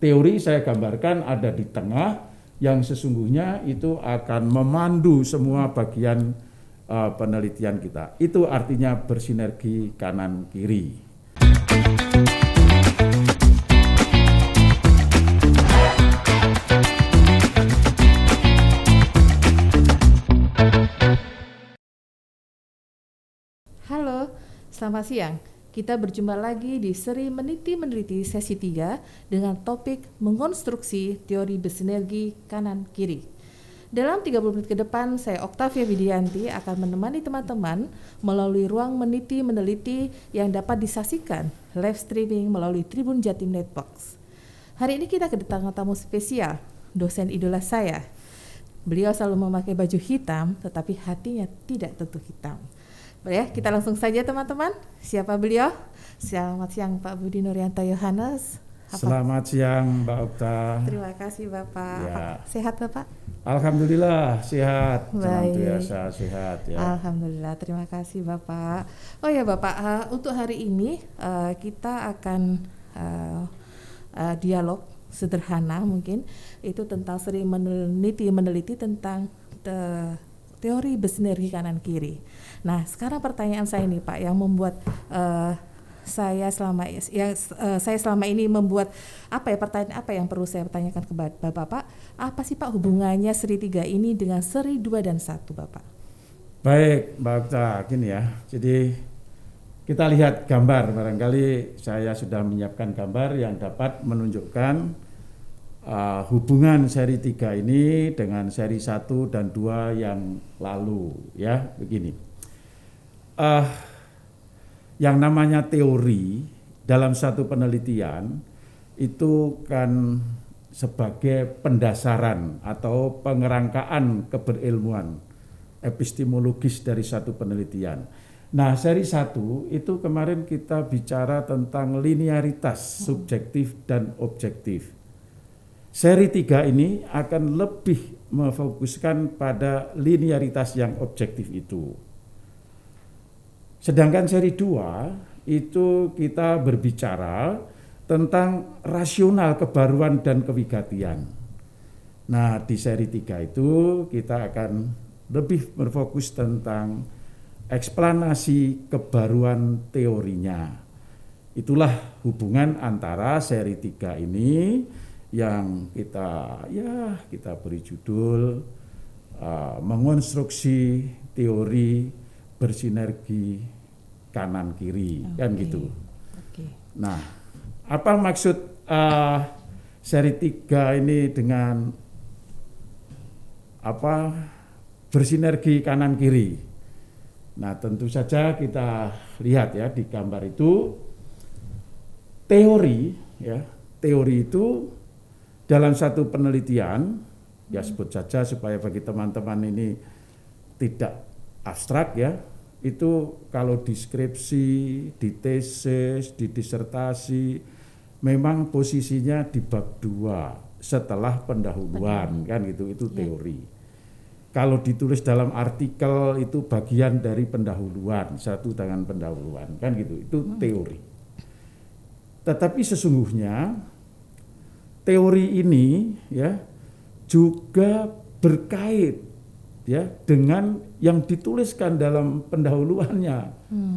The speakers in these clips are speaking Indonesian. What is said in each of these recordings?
teori saya gambarkan ada di tengah, yang sesungguhnya itu akan memandu semua bagian penelitian kita. Itu artinya bersinergi kanan kiri. Halo, selamat siang. Kita berjumpa lagi di seri Meniti-Meneliti sesi 3 dengan topik mengonstruksi teori bersinergi kanan-kiri. Dalam 30 menit ke depan, saya Oktavia Widianti akan menemani teman-teman melalui ruang meniti-meneliti yang dapat disaksikan live streaming melalui Tribun Jatim Netbox. Hari ini kita kedatangan tamu spesial, dosen idola saya. Beliau selalu memakai baju hitam, tetapi hatinya tidak tentu hitam. Ya, kita langsung saja teman-teman. Siapa beliau? Selamat siang Pak Budi Nuryanto Yohanes. Selamat siang Mbak Okta. Terima kasih Bapak. Ya. Sehat Bapak? Alhamdulillah sehat. Baik. Senantiasa sehat ya. Alhamdulillah, terima kasih Bapak. Oh ya Bapak, untuk hari ini kita akan dialog sederhana mungkin itu tentang sering meneliti tentang teori bersinergi kanan kiri. Nah, sekarang pertanyaan saya nih Pak, yang membuat saya selama ini membuat pertanyaan apa yang perlu saya tanyakan kepada Bapak? Apa sih Pak hubungannya seri 3 ini dengan seri 2 dan 1 Bapak? Baik, Mbak Okta, gini ya. Jadi kita lihat gambar, barangkali saya sudah menyiapkan gambar yang dapat menunjukkan hubungan seri 3 ini dengan seri 1 dan 2 yang lalu ya, begini. Yang namanya teori dalam satu penelitian itu kan sebagai pendasaran atau pengerangkaan keberilmuan epistemologis dari satu penelitian. Nah, seri 1 itu kemarin kita bicara tentang linearitas subjektif dan objektif. Seri 3 ini akan lebih memfokuskan pada linearitas yang objektif itu. Sedangkan seri 2 itu kita berbicara tentang rasional kebaruan dan kewigatian. Nah, di seri 3 itu kita akan lebih berfokus tentang eksplanasi kebaruan teorinya. Itulah hubungan antara seri 3 ini yang kita beri judul mengonstruksi teori bersinergi kanan kiri, kan gitu. Nah, apa maksud seri 3 ini dengan bersinergi kanan kiri? Nah, tentu saja kita lihat ya di gambar itu teori itu dalam satu penelitian, ya sebut saja supaya bagi teman-teman ini tidak abstrak ya, itu kalau di skripsi, di tesis, di disertasi memang posisinya di bab 2 setelah pendahuluan kan gitu, itu teori. Kalau ditulis dalam artikel itu bagian dari pendahuluan, satu dengan pendahuluan kan gitu, itu teori. Tetapi sesungguhnya teori ini ya juga berkait ya dengan yang dituliskan dalam pendahuluannya,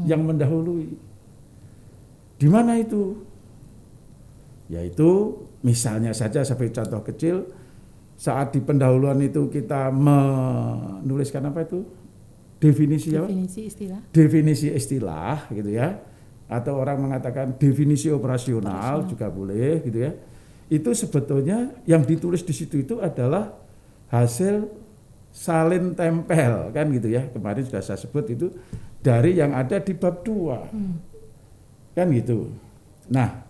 yang mendahului. Di mana itu? Yaitu misalnya saja sebagai contoh kecil, saat di pendahuluan itu kita menuliskan apa itu? Definisi istilah. Definisi istilah gitu ya. Atau orang mengatakan definisi operasional juga boleh gitu ya. Itu sebetulnya yang ditulis di situ itu adalah hasil salin tempel kan gitu ya, kemarin sudah saya sebut itu dari yang ada di bab 2 kan gitu. Nah,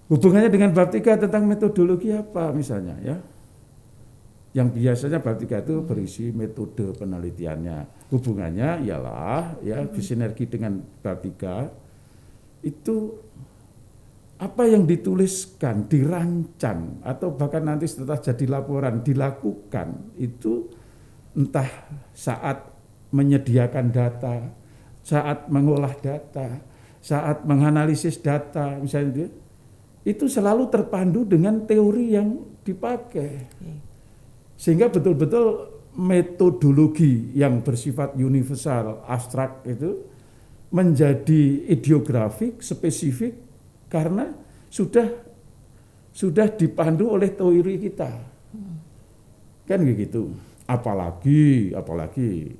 hubungannya dengan bab 3 tentang metodologi apa misalnya ya, yang biasanya bab 3 itu berisi metode penelitiannya. Hubungannya ialah ya bersinergi dengan bab 3 itu apa yang dituliskan, dirancang, atau bahkan nanti setelah jadi laporan dilakukan itu entah saat menyediakan data, saat mengolah data, saat menganalisis data misalnya itu selalu terpandu dengan teori yang dipakai. Sehingga betul-betul metodologi yang bersifat universal, abstrak itu menjadi ideografik, spesifik karena sudah dipandu oleh teori kita. Kan begitu. Apalagi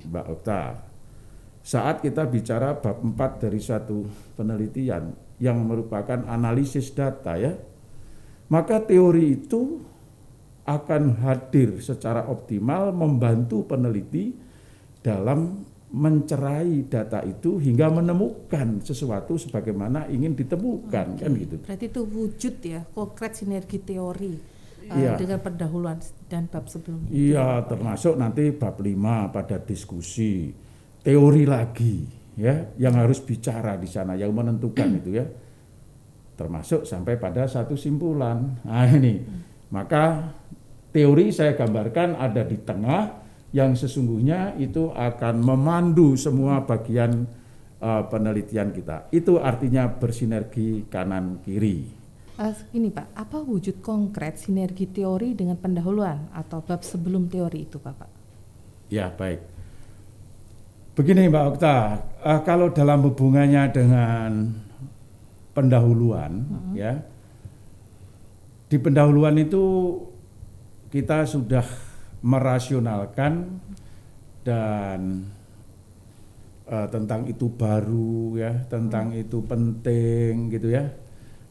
Mbak Okta, saat kita bicara bab 4 dari satu penelitian yang merupakan analisis data ya, maka teori itu akan hadir secara optimal membantu peneliti dalam mencerai data itu hingga menemukan sesuatu sebagaimana ingin ditemukan. Kan gitu. Berarti itu wujud ya, konkret sinergi teori dengan pendahuluan dan bab sebelumnya. Iya, termasuk nanti bab 5 pada diskusi teori lagi ya, yang harus bicara di sana, yang menentukan itu ya, termasuk sampai pada satu simpulan. Nah ini, maka teori saya gambarkan ada di tengah, yang sesungguhnya itu akan memandu semua bagian penelitian kita. Itu artinya bersinergi kanan kiri. Ini Pak, apa wujud konkret sinergi teori dengan pendahuluan atau bab sebelum teori itu Bapak? Ya baik. Begini Mbak Okta, kalau dalam hubungannya dengan pendahuluan, ya, di pendahuluan itu kita sudah merasionalkan dan tentang itu baru, ya, tentang itu penting, gitu ya.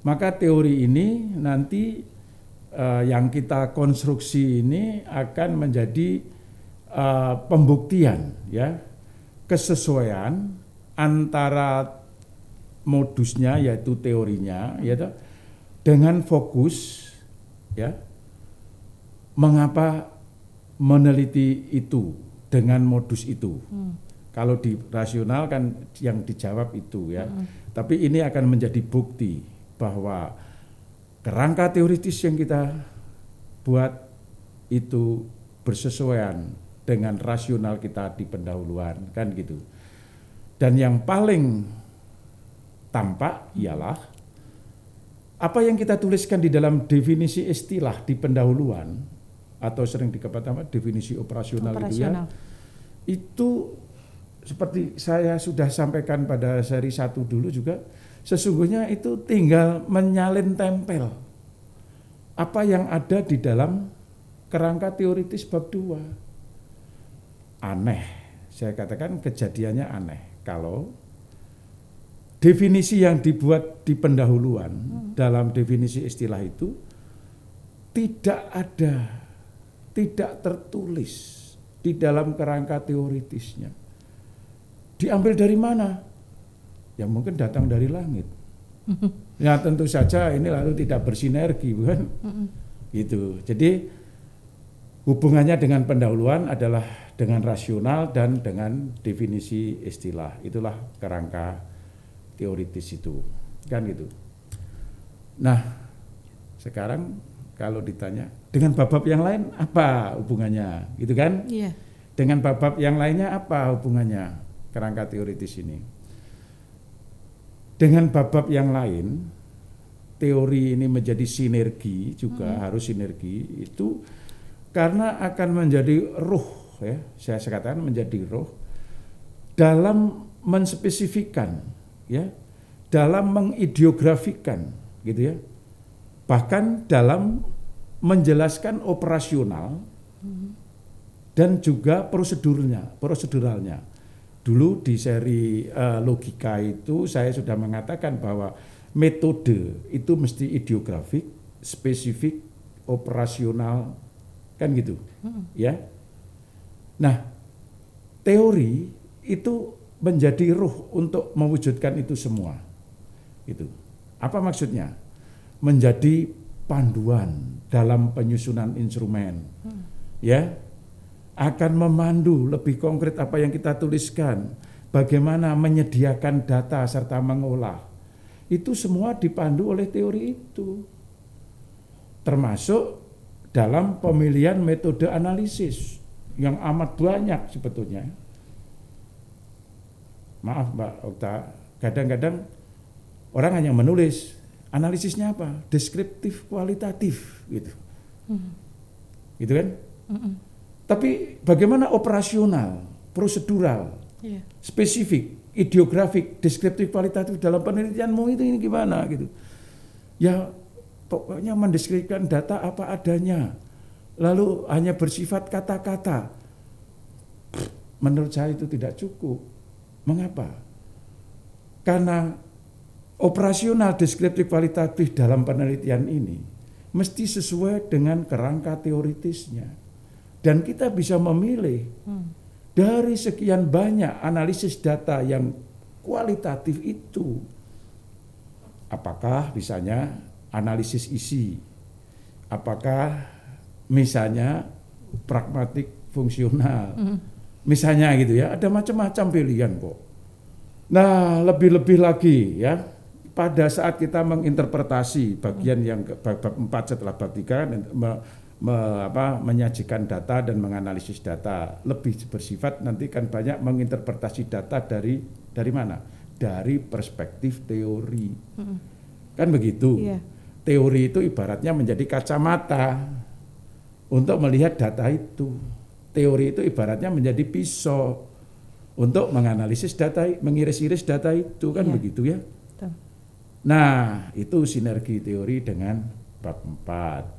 Maka teori ini nanti yang kita konstruksi ini akan menjadi pembuktian, ya. Kesesuaian antara modusnya yaitu teorinya ya, dengan fokus ya, mengapa meneliti itu dengan modus itu. Kalau di rasional kan yang dijawab itu ya, tapi ini akan menjadi bukti bahwa kerangka teoritis yang kita buat itu bersesuaian dengan rasional kita di pendahuluan, kan gitu. Dan yang paling tampak ialah apa yang kita tuliskan di dalam definisi istilah di pendahuluan atau sering dikatakan definisi operasional itu ya. Itu seperti saya sudah sampaikan pada seri 1 dulu juga, sesungguhnya itu tinggal menyalin tempel apa yang ada di dalam kerangka teoritis bab 2. Aneh, saya katakan kejadiannya aneh kalau definisi yang dibuat di pendahuluan dalam definisi istilah itu tidak tertulis di dalam kerangka teoritisnya. Diambil dari mana? Ya mungkin datang dari langit. Ya tentu saja ini lalu tidak bersinergi, bukan? Gitu. Jadi hubungannya dengan pendahuluan adalah dengan rasional dan dengan definisi istilah. Itulah kerangka teoritis itu, kan gitu. Nah, sekarang kalau ditanya dengan bab-bab yang lain apa hubungannya, gitu kan? Iya. Dengan bab-bab yang lainnya apa hubungannya kerangka teoritis ini? Dengan bab-bab yang lain, teori ini menjadi sinergi juga, harus sinergi itu karena akan menjadi ruh. Ya, saya katakan menjadi roh dalam menspesifikan, ya, dalam mengideografikan, gitu ya, bahkan dalam menjelaskan operasional dan juga proseduralnya. Dulu di seri logika itu saya sudah mengatakan bahwa metode itu mesti ideografik, spesifik, operasional, kan gitu, ya. Nah, teori itu menjadi ruh untuk mewujudkan itu semua. Itu. Apa maksudnya? Menjadi panduan dalam penyusunan instrumen. Ya. Akan memandu lebih konkret apa yang kita tuliskan, bagaimana menyediakan data serta mengolah. Itu semua dipandu oleh teori itu. Termasuk dalam pemilihan metode analisis yang amat banyak sebetulnya. Maaf Mbak Okta, kadang-kadang orang hanya menulis Analisisnya apa? Deskriptif kualitatif gitu. Gitu kan? Tapi bagaimana operasional, prosedural, spesifik, ideografik, deskriptif kualitatif dalam penelitianmu itu ini gimana gitu? Ya pokoknya mendeskripsikan data apa adanya, lalu hanya bersifat kata-kata. Menurut saya itu tidak cukup. Mengapa? Karena operasional deskriptif kualitatif dalam penelitian ini mesti sesuai dengan kerangka teoritisnya. Dan kita bisa memilih dari sekian banyak analisis data yang kualitatif itu. Apakah misalnya analisis isi, apakah misalnya pragmatik fungsional, misalnya gitu ya, ada macam-macam pilihan kok. Nah, lebih-lebih lagi ya, pada saat kita menginterpretasi bagian yang bab 4 setelah bab 3 menyajikan data dan menganalisis data, lebih bersifat nanti kan banyak menginterpretasi data dari mana? Dari perspektif teori. Kan begitu. Teori itu ibaratnya menjadi kacamata untuk melihat data itu. Teori itu ibaratnya menjadi pisau untuk menganalisis data, mengiris-iris data itu, kan begitu ya. Nah, itu sinergi teori dengan bab 4.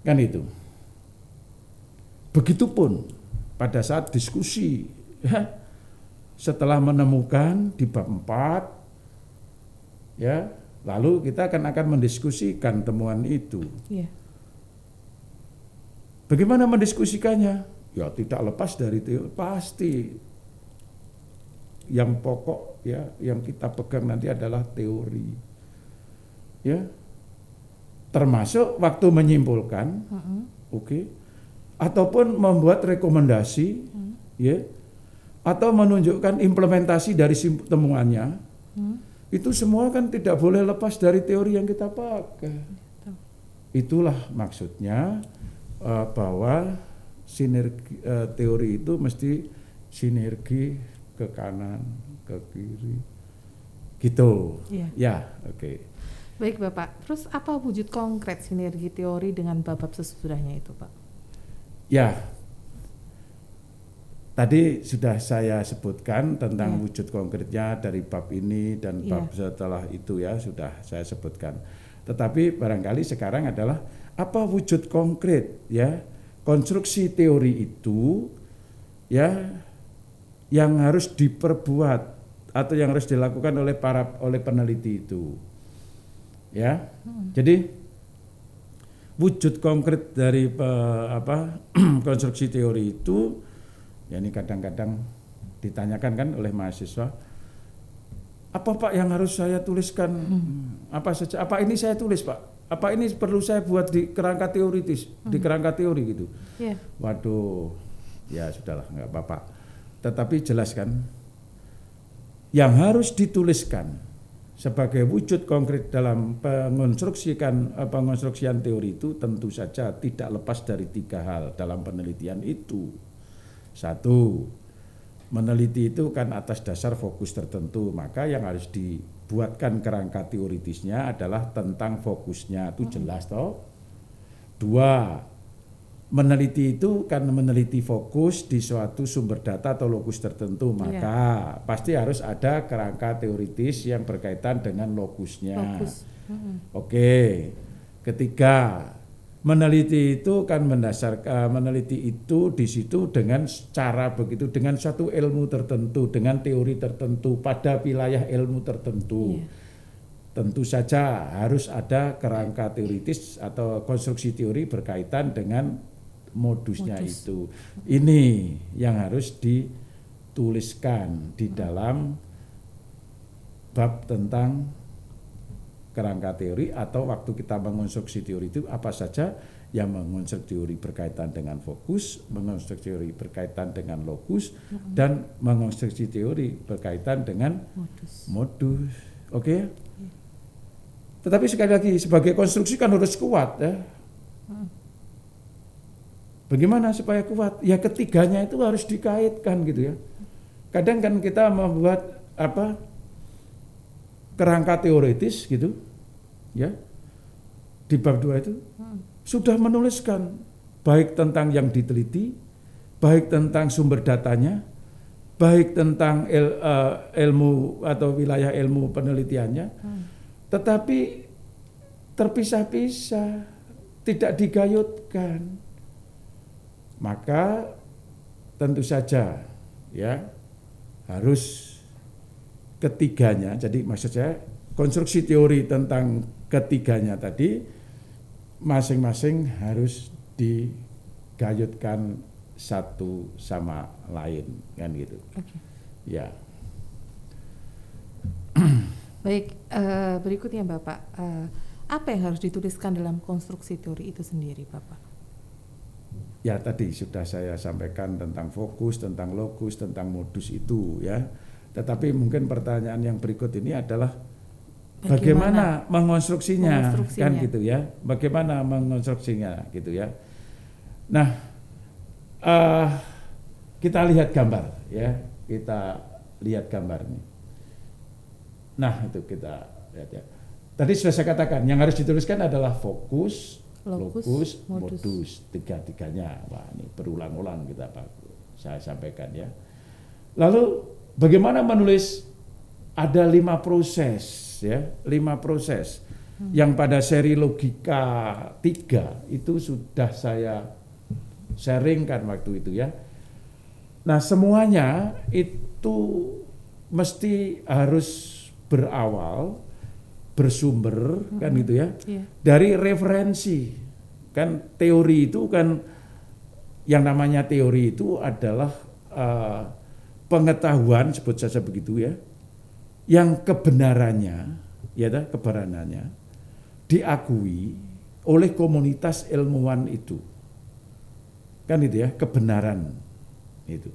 Kan itu. Begitupun pada saat diskusi ya, setelah menemukan di bab 4 ya, lalu kita akan mendiskusikan temuan itu. Bagaimana mendiskusikannya? Ya tidak lepas dari teori, pasti yang pokok ya, yang kita pegang nanti adalah teori. Ya. Termasuk waktu menyimpulkan, ataupun membuat rekomendasi, ya, atau menunjukkan implementasi dari temuannya, itu semua kan tidak boleh lepas dari teori yang kita pakai. Itulah maksudnya bahwa sinergi teori itu mesti sinergi ke kanan, ke kiri, gitu. Ya, oke. Baik Bapak, terus apa wujud konkret sinergi teori dengan bab-bab sesudahnya itu Pak? Ya, tadi sudah saya sebutkan tentang wujud konkretnya dari bab ini dan bab setelah itu ya, sudah saya sebutkan. Tetapi barangkali sekarang adalah apa wujud konkret ya, konstruksi teori itu ya, yang harus diperbuat atau yang harus dilakukan oleh peneliti itu. Ya, jadi wujud konkret dari konstruksi teori itu, ya ini kadang-kadang ditanyakan kan oleh mahasiswa, apa Pak yang harus saya tuliskan? Apa saja? Apa ini saya tulis Pak? Apa ini perlu saya buat di kerangka teoritis, di kerangka teori gitu? Waduh, ya sudahlah, nggak apa-apa. Tetapi jelaskan yang harus dituliskan sebagai wujud konkret dalam pengonstruksian teori itu tentu saja tidak lepas dari 3 hal dalam penelitian itu. 1, meneliti itu kan atas dasar fokus tertentu, maka yang harus dibuatkan kerangka teoritisnya adalah tentang fokusnya, itu jelas toh. 2, meneliti itu kan meneliti fokus di suatu sumber data atau lokus tertentu, maka pasti harus ada kerangka teoritis yang berkaitan dengan lokusnya. Oke. Ketiga, meneliti itu kan meneliti itu di situ dengan cara begitu, dengan satu ilmu tertentu, dengan teori tertentu pada wilayah ilmu tertentu. Tentu saja harus ada kerangka teoritis atau konstruksi teori berkaitan dengan modusnya itu. Ini yang harus dituliskan di dalam bab tentang kerangka teori, atau waktu kita mengonstruksi teori itu apa saja yang mengonstruksi teori berkaitan dengan fokus, mengonstruksi teori berkaitan dengan lokus, dan mengonstruksi teori berkaitan dengan modus. Oke? Tetapi sekali lagi sebagai konstruksi kan harus kuat ya. Bagaimana supaya kuat? Ya ketiganya itu harus dikaitkan gitu ya. Kadang kan kita membuat kerangka teoritis gitu, ya. Di bab 2 itu sudah menuliskan baik tentang yang diteliti, baik tentang sumber datanya, baik tentang ilmu atau wilayah ilmu penelitiannya, tetapi terpisah-pisah, tidak digayutkan. Maka tentu saja ya harus ketiganya. Jadi maksud saya konstruksi teori tentang ketiganya tadi masing-masing harus digayutkan satu sama lain, kan gitu. Okay. Ya. Baik, berikutnya Bapak, apa yang harus dituliskan dalam konstruksi teori itu sendiri, Bapak? Ya tadi sudah saya sampaikan tentang fokus, tentang lokus, tentang modus itu ya. Tetapi mungkin pertanyaan yang berikut ini adalah bagaimana mengonstruksinya, kan gitu ya. Bagaimana mengonstruksinya gitu ya. Nah, kita lihat gambar ya. Kita lihat gambar ini. Nah, itu kita lihat ya. Tadi sudah saya katakan yang harus dituliskan adalah fokus, lokus, modus, tiga-tiganya. Wah, ini berulang-ulang kita saya sampaikan ya. Lalu bagaimana menulis? Ada 5 proses ya, 5 proses yang pada seri logika 3 itu sudah saya sharingkan waktu itu ya. Nah, semuanya itu mesti harus berawal, bersumber kan gitu ya, dari referensi. Kan teori itu kan, yang namanya teori itu adalah pengetahuan, sebut saja begitu ya, yang kebenarannya diakui oleh komunitas ilmuwan itu. Kan itu ya, kebenaran itu.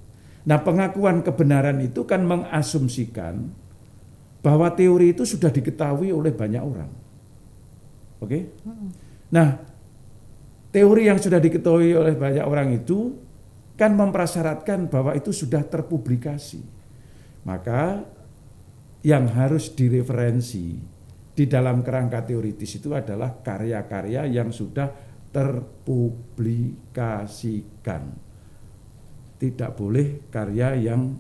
Nah, pengakuan kebenaran itu kan mengasumsikan bahwa teori itu sudah diketahui oleh banyak orang. Oke? Nah, teori yang sudah diketahui oleh banyak orang itu kan memprasyaratkan bahwa itu sudah terpublikasi. Maka yang harus direferensi di dalam kerangka teoritis itu adalah karya-karya yang sudah terpublikasikan. Tidak boleh karya yang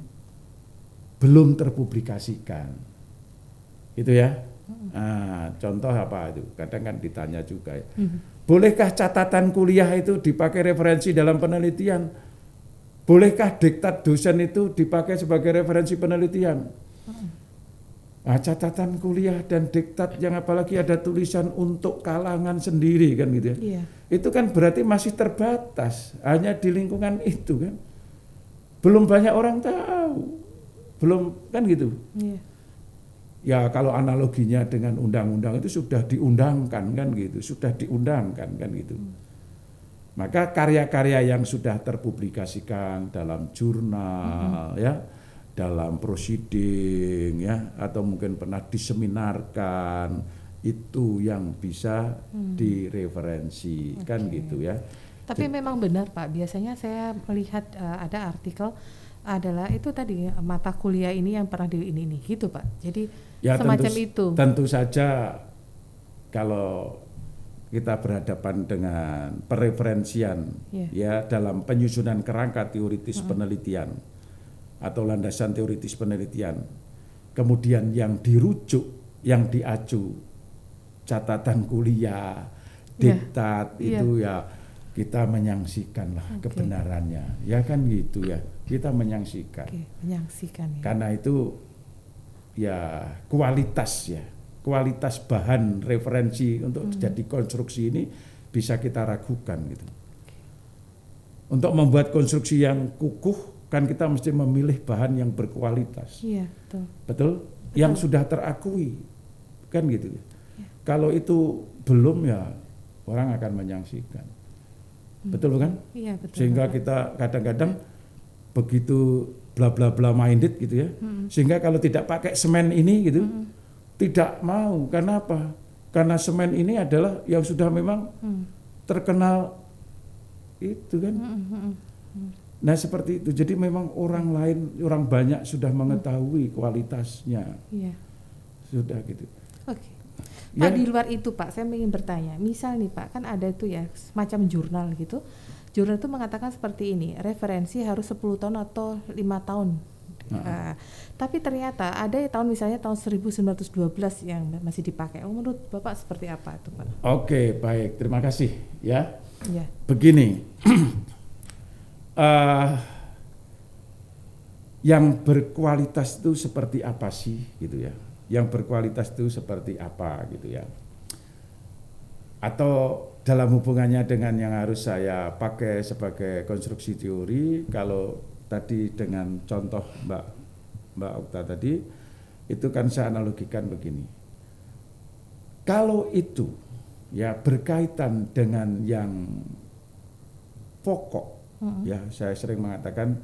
belum terpublikasikan. Itu ya. Nah, contoh apa itu? Kadang kan ditanya juga ya. Bolehkah catatan kuliah itu dipakai referensi dalam penelitian? Bolehkah diktat dosen itu dipakai sebagai referensi penelitian? Nah, catatan kuliah dan diktat yang apalagi ada tulisan untuk kalangan sendiri kan gitu ya. Itu kan berarti masih terbatas, hanya di lingkungan itu kan. Belum banyak orang tahu. Belum kan gitu. Ya kalau analoginya dengan undang-undang itu sudah diundangkan kan gitu, sudah diundangkan kan gitu. Maka karya-karya yang sudah terpublikasikan dalam jurnal ya, dalam proceeding ya, atau mungkin pernah diseminarkan, itu yang bisa direferensi kan gitu ya. Tapi memang benar Pak, biasanya saya melihat ada artikel adalah itu tadi mata kuliah ini yang pernah di ini gitu Pak. Jadi ya, semacam itu. Tentu saja kalau kita berhadapan dengan pereferensian ya dalam penyusunan kerangka teoritis penelitian atau landasan teoritis penelitian, kemudian yang dirujuk, yang diacu catatan kuliah, diktat itu ya kita menyaksikanlah kebenarannya, ya kan gitu ya, kita menyaksikan. Menyaksikan ya. Karena itu ya kualitas bahan referensi untuk jadi konstruksi ini bisa kita ragukan gitu. Untuk membuat konstruksi yang kukuh kan kita mesti memilih bahan yang berkualitas. Iya, betul. Yang sudah terakui kan gitu. Kalau itu belum ya orang akan menyaksikan. Betul kan? Iya, betul. Sehingga kita kadang-kadang begitu bla bla bla minded gitu ya. Sehingga kalau tidak pakai semen ini gitu, tidak mau. Karena apa? Karena semen ini adalah yang sudah memang terkenal itu kan. Nah, seperti itu. Jadi memang orang lain, orang banyak sudah mengetahui kualitasnya. Iya. Sudah gitu. Pak, di luar itu Pak, saya ingin bertanya, misal nih Pak, kan ada itu ya semacam jurnal gitu. Jurnal itu mengatakan seperti ini, referensi harus 10 tahun atau 5 tahun. Tapi ternyata ada tahun misalnya tahun 1912 yang masih dipakai. Menurut Bapak seperti apa itu Pak? Oke, baik, terima kasih ya. Ya. Begini, yang berkualitas itu seperti apa sih gitu ya? Yang berkualitas itu seperti apa gitu ya? Atau dalam hubungannya dengan yang harus saya pakai sebagai konstruksi teori, kalau tadi dengan contoh Mbak Okta tadi, itu kan saya analogikan begini. Kalau itu ya berkaitan dengan yang pokok, ya saya sering mengatakan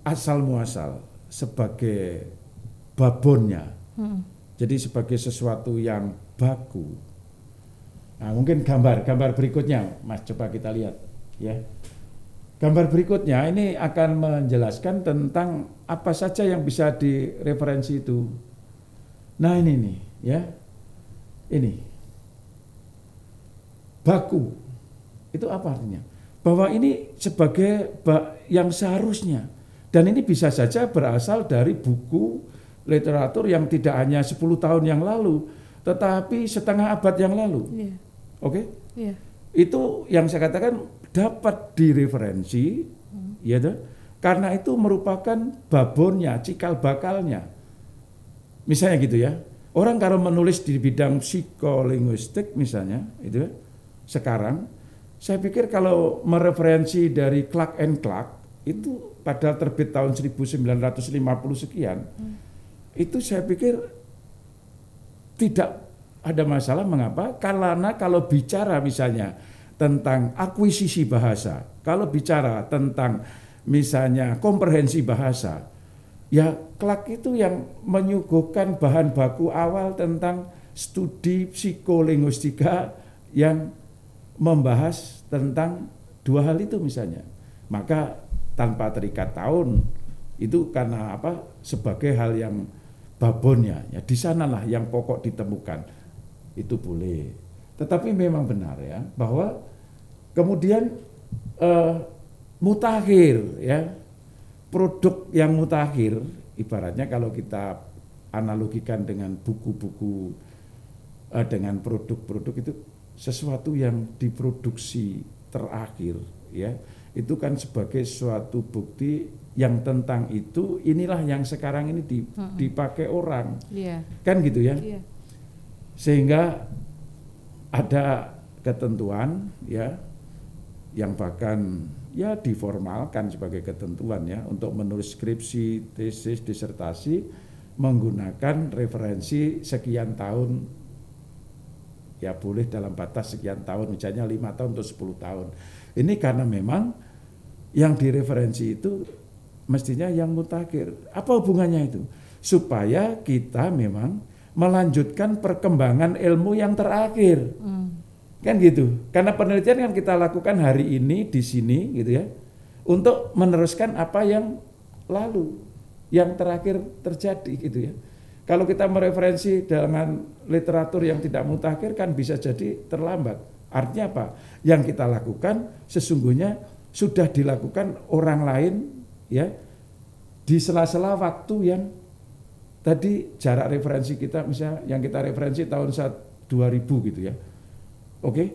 asal muasal sebagai babonnya, jadi sebagai sesuatu yang baku. Nah, mungkin gambar berikutnya, Mas, coba kita lihat, ya. Gambar berikutnya ini akan menjelaskan tentang apa saja yang bisa direferensi itu. Nah, ini nih, ya, ini baku, itu apa artinya? Bahwa ini sebagai yang seharusnya, dan ini bisa saja berasal dari buku literatur yang tidak hanya 10 tahun yang lalu, tetapi setengah abad yang lalu. Yeah. Oke? Yeah. Itu yang saya katakan dapat direferensi, ya toh? Karena itu merupakan babonnya, cikal bakalnya. Misalnya gitu ya. Orang kalau menulis di bidang psikolinguistik misalnya, itu sekarang, saya pikir kalau mereferensi dari Clark and Clark itu padahal terbit tahun 1950 sekian. Itu saya pikir tidak ada masalah. Mengapa? Karena kalau bicara misalnya tentang akuisisi bahasa, kalau bicara tentang misalnya komprehensi bahasa, ya Clark itu yang menyuguhkan bahan baku awal tentang studi psikolinguistika yang membahas tentang dua hal itu misalnya. Maka tanpa terikat tahun, itu karena apa? Sebagai hal yang babonnya, ya di sanalah yang pokok ditemukan, itu boleh. Tetapi memang benar ya bahwa kemudian mutakhir ya, produk yang mutakhir, ibaratnya kalau kita analogikan dengan buku-buku dengan produk-produk itu sesuatu yang diproduksi terakhir ya, itu kan sebagai suatu bukti yang tentang itu, inilah yang sekarang ini dipakai orang, kan gitu ya. Sehingga ada ketentuan ya yang bahkan ya diformalkan sebagai ketentuan ya untuk menulis skripsi, tesis, disertasi menggunakan referensi sekian tahun, ya boleh dalam batas sekian tahun, misalnya 5 tahun atau 10 tahun. Ini karena memang yang direferensi itu mestinya yang mutakhir. Apa hubungannya itu? Supaya kita memang melanjutkan perkembangan ilmu yang terakhir. Kan gitu. Karena penelitian kan kita lakukan hari ini di sini gitu ya, untuk meneruskan apa yang lalu, yang terakhir terjadi gitu ya. Kalau kita mereferensi dengan literatur yang tidak mutakhir kan bisa jadi terlambat. Artinya apa? Yang kita lakukan sesungguhnya sudah dilakukan orang lain ya, di sela-sela waktu yang tadi jarak referensi kita misalnya yang kita referensi tahun 2000 gitu ya. Oke.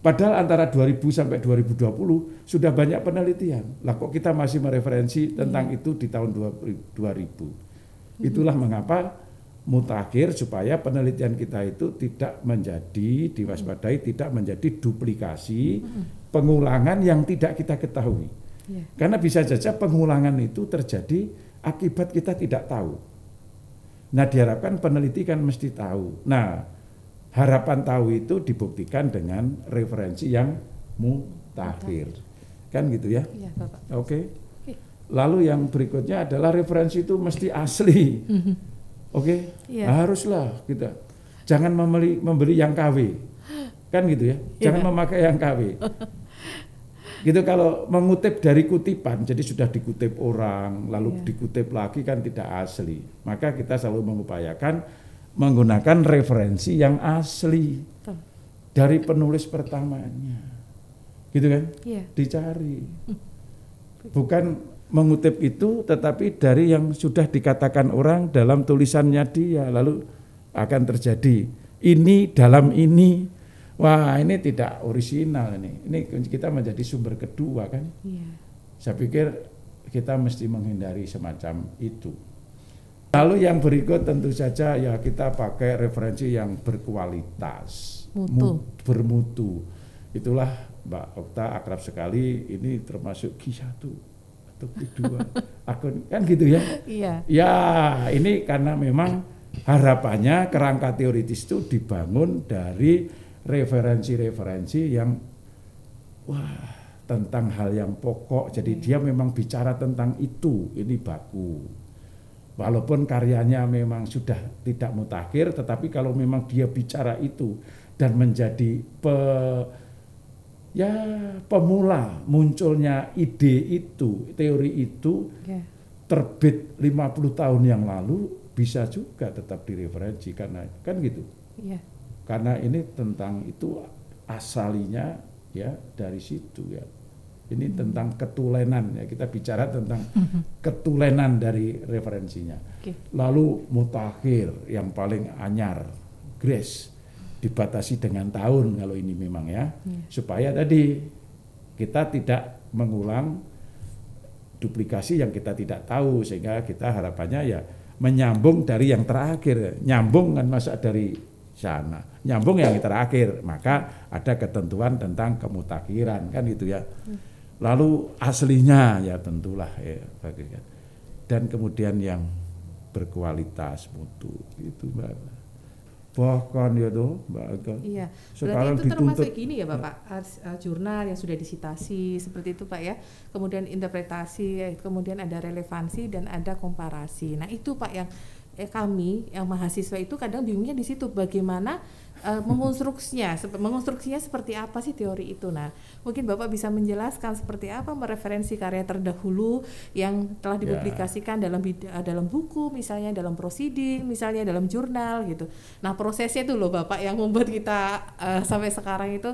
Padahal antara 2000 sampai 2020 sudah banyak penelitian. Lah kok kita masih mereferensi tentang itu di tahun 2000. Itulah mengapa mutakhir, supaya penelitian kita itu tidak menjadi diwaspadai, tidak menjadi duplikasi, pengulangan yang tidak kita ketahui. Karena bisa saja pengulangan itu terjadi akibat kita tidak tahu. Nah, diharapkan peneliti kan mesti tahu. Nah, harapan tahu itu dibuktikan dengan referensi yang mutakhir. Kan gitu ya? Iya, Bapak. Oke. Lalu yang berikutnya adalah referensi itu mesti asli. Oke? Haruslah kita. Jangan membeli yang KW. Kan gitu ya? Jangan memakai yang KW. Gitu, kalau mengutip dari kutipan, jadi sudah dikutip orang, lalu dikutip lagi kan tidak asli. Maka kita selalu mengupayakan menggunakan referensi yang asli dari penulis pertamanya, gitu kan? Dicari, bukan mengutip itu, tetapi dari yang sudah dikatakan orang dalam tulisannya dia, lalu akan terjadi ini dalam ini. Wah, ini tidak orisinal ini kita menjadi sumber kedua kan? Saya pikir kita mesti menghindari semacam itu. Lalu yang berikut tentu saja ya kita pakai referensi yang berkualitas, bermutu. Itulah Mbak Okta akrab sekali, ini termasuk Q1 atau Q2 akun kan gitu ya. Ya ini karena memang harapannya kerangka teoritis itu dibangun dari referensi-referensi yang tentang hal yang pokok. Jadi dia memang bicara tentang itu, ini baku. Walaupun karyanya memang sudah tidak mutakhir, tetapi kalau memang dia bicara itu dan menjadi pemula munculnya ide itu, teori itu, terbit 50 tahun yang lalu, bisa juga tetap direferensi karena kan gitu. Karena ini tentang itu asalinya ya dari situ ya. Ini tentang ketulenan ya, kita bicara tentang ketulenan dari referensinya. Lalu mutakhir yang paling anyar, grace dibatasi dengan tahun kalau ini memang ya, supaya tadi kita tidak mengulang duplikasi yang kita tidak tahu, sehingga kita harapannya ya menyambung dari yang terakhir, nyambung kan masa dari sana, nyambung yang terakhir, maka ada ketentuan tentang kemutakhiran kan gitu ya. Lalu aslinya ya tentulah ya, dan kemudian yang berkualitas mutu itu Mbak. Bahkan ya tuh Mbak. Sekarang berarti itu termasuk gini ya Bapak, jurnal yang sudah disitasi seperti itu Pak ya. Kemudian interpretasi, kemudian ada relevansi dan ada komparasi. Nah itu Pak yang kami yang mahasiswa itu kadang bingungnya di situ, bagaimana mengonstruksinya seperti apa sih teori itu. Nah mungkin Bapak bisa menjelaskan seperti apa mereferensi karya terdahulu yang telah dipublikasikan dalam buku, misalnya dalam proceeding, misalnya dalam jurnal gitu. Nah prosesnya itu loh Bapak yang membuat kita sampai sekarang itu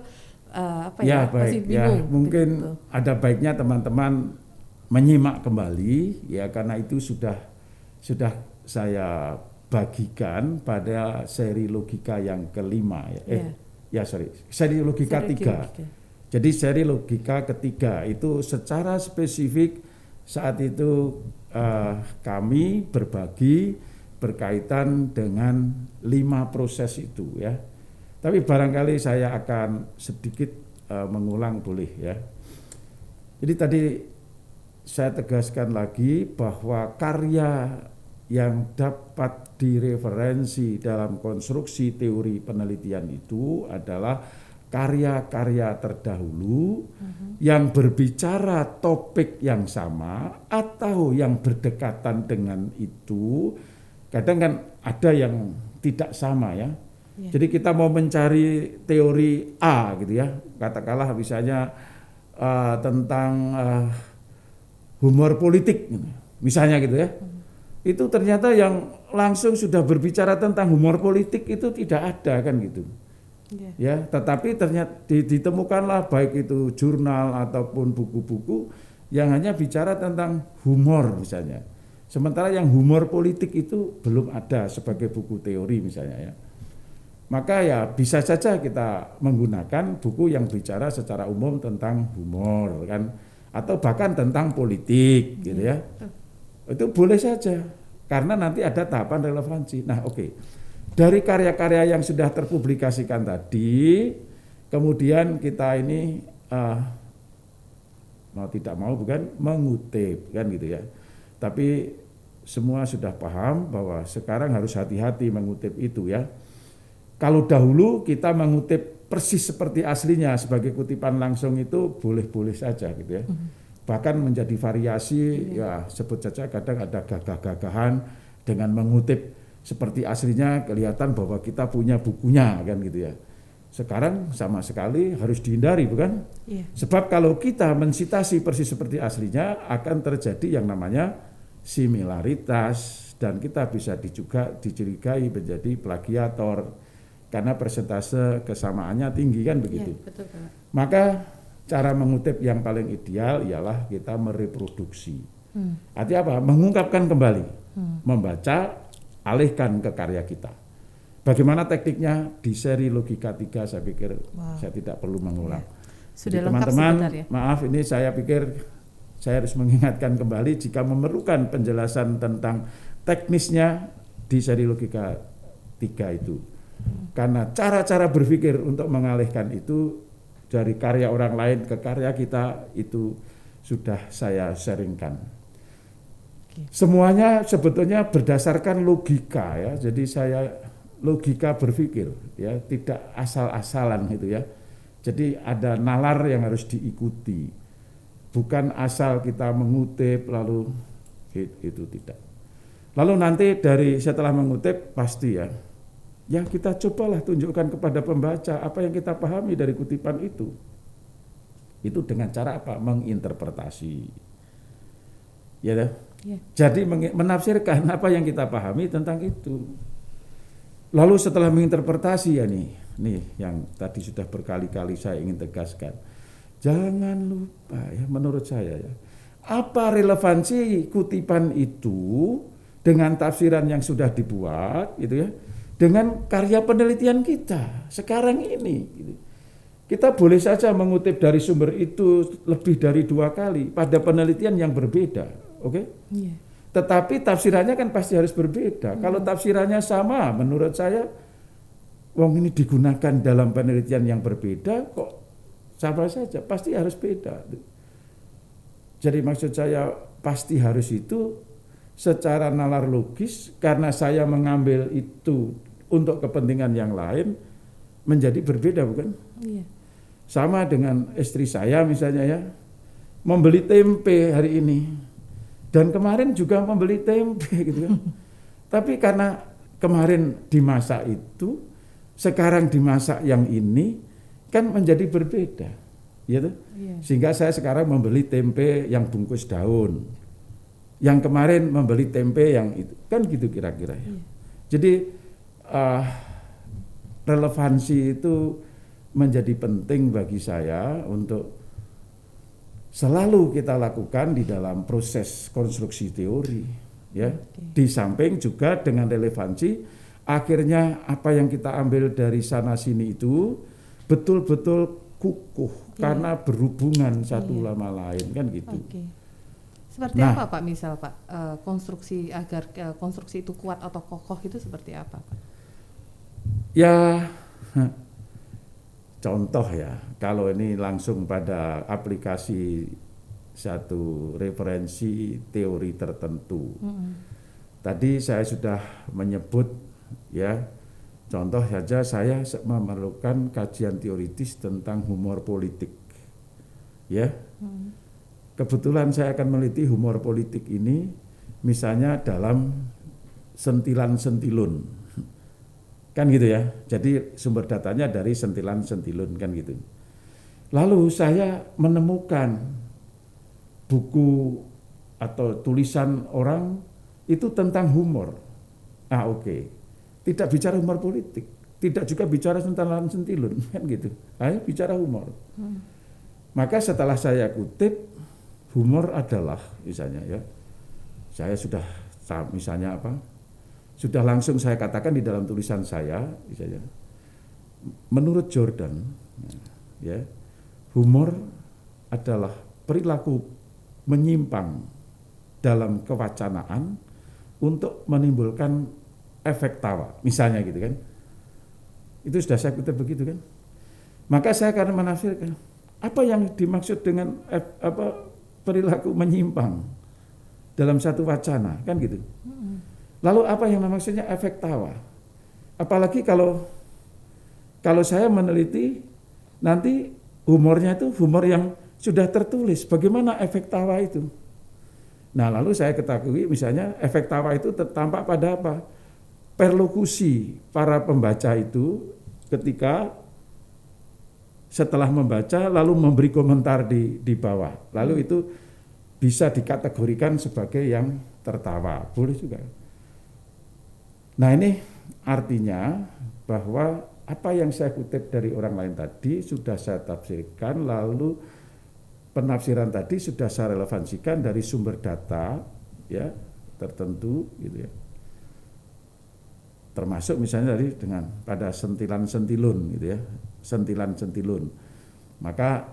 masih bingung. Mungkin gitu. Ada baiknya teman-teman menyimak kembali ya, karena itu sudah saya bagikan pada seri logika yang kelima seri logika 3. Jadi seri logika ketiga itu secara spesifik saat itu kami berbagi berkaitan dengan 5 proses itu ya. Tapi barangkali saya akan sedikit mengulang boleh ya. Jadi tadi saya tegaskan lagi bahwa karya yang dapat direferensi dalam konstruksi teori penelitian itu adalah karya-karya terdahulu yang berbicara topik yang sama atau yang berdekatan dengan itu. Kadang kan ada yang tidak sama ya. Jadi kita mau mencari teori A gitu ya, katakanlah misalnya tentang humor politik misalnya gitu ya. Itu ternyata yang langsung sudah berbicara tentang humor politik itu tidak ada kan gitu. Ya, tetapi ternyata ditemukanlah baik itu jurnal ataupun buku-buku yang hanya bicara tentang humor misalnya. Sementara yang humor politik itu belum ada sebagai buku teori misalnya ya. Maka ya bisa saja kita menggunakan buku yang bicara secara umum tentang humor kan, atau bahkan tentang politik gitu ya. Itu boleh saja, karena nanti ada tahapan relevansi. Nah oke. Dari karya-karya yang sudah terpublikasikan tadi, kemudian kita ini mau tidak mau bukan mengutip kan gitu ya. Tapi semua sudah paham bahwa sekarang harus hati-hati mengutip itu ya. Kalau dahulu kita mengutip persis seperti aslinya sebagai kutipan langsung itu boleh-boleh saja gitu ya. Bahkan menjadi variasi ya, sebut saja kadang ada gagah-gagahan dengan mengutip seperti aslinya, kelihatan bahwa kita punya bukunya kan gitu ya. Sekarang sama sekali harus dihindari bukan? Sebab kalau kita mensitasi persis seperti aslinya akan terjadi yang namanya similaritas dan kita bisa juga dicurigai menjadi plagiator karena persentase kesamaannya tinggi kan begitu. Ya, betul, Pak. Maka cara mengutip yang paling ideal ialah kita mereproduksi. Artinya apa? Mengungkapkan kembali, membaca, alihkan ke karya kita. Bagaimana tekniknya di seri Logika 3 saya pikir saya tidak perlu mengulang. Sudah jadi lengkap teman-teman, ya? maaf ini saya pikir saya harus mengingatkan kembali jika memerlukan penjelasan tentang teknisnya di seri Logika 3 itu. Karena cara-cara berpikir untuk mengalihkan itu dari karya orang lain ke karya kita itu sudah saya sharingkan. Semuanya sebetulnya berdasarkan logika ya. Jadi saya logika berpikir ya, tidak asal-asalan gitu ya. Jadi ada nalar yang harus diikuti. Bukan asal kita mengutip lalu itu tidak. Lalu nanti setelah mengutip pasti ya kita cobalah tunjukkan kepada pembaca apa yang kita pahami dari kutipan itu. Itu dengan cara apa? Menginterpretasi. Ya, yeah. Jadi menafsirkan apa yang kita pahami tentang itu. Lalu setelah menginterpretasi ya nih yang tadi sudah berkali-kali saya ingin tegaskan. Jangan lupa ya menurut saya ya. Apa relevansi kutipan itu dengan tafsiran yang sudah dibuat gitu ya. Dengan karya penelitian kita sekarang ini gitu. Kita boleh saja mengutip dari sumber itu lebih dari 2 kali pada penelitian yang berbeda, oke? Yeah. Tetapi tafsirannya kan pasti harus berbeda. Kalau tafsirannya sama, menurut saya, ini digunakan dalam penelitian yang berbeda, kok sama saja, pasti harus beda. Jadi maksud saya pasti harus itu secara nalar logis, karena saya mengambil itu untuk kepentingan yang lain, menjadi berbeda bukan? Iya. Sama dengan istri saya misalnya ya, membeli tempe hari ini dan kemarin juga membeli tempe gitu kan. Tapi karena kemarin dimasak itu, sekarang dimasak yang ini kan menjadi berbeda, gitu. Iya. Sehingga saya sekarang membeli tempe yang bungkus daun, yang kemarin membeli tempe yang itu, kan gitu kira-kira ya. Iya. Jadi relevansi itu menjadi penting bagi saya untuk selalu kita lakukan di dalam proses konstruksi teori ya. Di samping juga dengan relevansi akhirnya apa yang kita ambil dari sana sini itu betul-betul kukuh karena berhubungan satu sama lain kan gitu. Seperti apa Pak misal Pak konstruksi agar konstruksi itu kuat atau kokoh itu seperti apa Pak? Ya contoh ya, kalau ini langsung pada aplikasi satu referensi teori tertentu. Tadi saya sudah menyebut ya, contoh saja saya memerlukan kajian teoritis tentang humor politik. Ya. Kebetulan saya akan meneliti humor politik ini misalnya dalam sentilan-sentilun. Kan gitu ya. Jadi sumber datanya dari sentilan-sentilun kan gitu. Lalu saya menemukan buku atau tulisan orang itu tentang humor. Oke. Tidak bicara humor politik, tidak juga bicara sentilan-sentilun kan gitu. Hanya bicara humor. Maka setelah saya kutip, humor adalah misalnya ya. Saya sudah misalnya apa? Sudah langsung saya katakan di dalam tulisan saya, misalnya, menurut Jordan, ya, humor adalah perilaku menyimpang dalam kewacanaan untuk menimbulkan efek tawa, misalnya gitu kan. Itu sudah saya kutip begitu kan. Maka saya akan menafsirkan apa yang dimaksud dengan perilaku menyimpang dalam satu wacana, kan gitu. Lalu apa yang maksudnya efek tawa? Apalagi kalau saya meneliti nanti humornya itu humor yang sudah tertulis. Bagaimana efek tawa itu? Nah, lalu saya ketahui misalnya efek tawa itu tampak pada apa? Perlokusi para pembaca itu ketika setelah membaca lalu memberi komentar di bawah. Lalu itu bisa dikategorikan sebagai yang tertawa. Boleh juga. Nah ini artinya bahwa apa yang saya kutip dari orang lain tadi sudah saya tafsirkan, lalu penafsiran tadi sudah saya relevansikan dari sumber data ya tertentu gitu ya. Termasuk misalnya dari dengan pada sentilan sentilun gitu ya, sentilan sentilun. Maka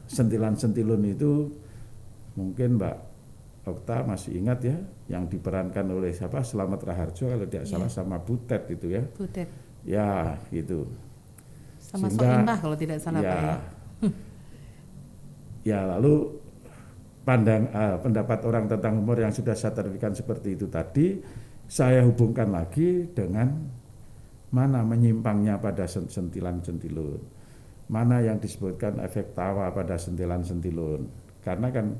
sentilan sentilun itu mungkin Mbak Okta masih ingat ya, yang diperankan oleh siapa? Slamet Raharjo kalau tidak salah sama Butet gitu ya. Butet. Ya gitu. Sama Soimah kalau tidak salah ya, Pak ya. Ya lalu pendapat orang tentang humor yang sudah saya terangkan seperti itu tadi, saya hubungkan lagi dengan mana menyimpangnya pada sentilan sentilun, mana yang disebutkan efek tawa pada sentilan sentilun. Karena kan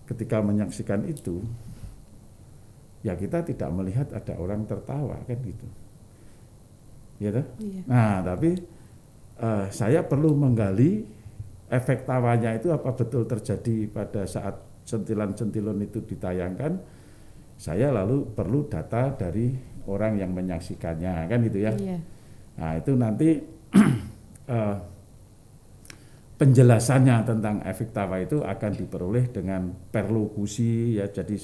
ketika menyaksikan itu, ya kita tidak melihat ada orang tertawa kan gitu, ya toh? Iya. Nah tapi saya perlu menggali efek tawanya itu apa betul terjadi pada saat sentilan sentilun itu ditayangkan. Saya lalu perlu data dari orang yang menyaksikannya kan gitu ya. Iya. Nah itu nanti penjelasannya tentang efek tawa itu akan diperoleh dengan perlokusi ya. Jadi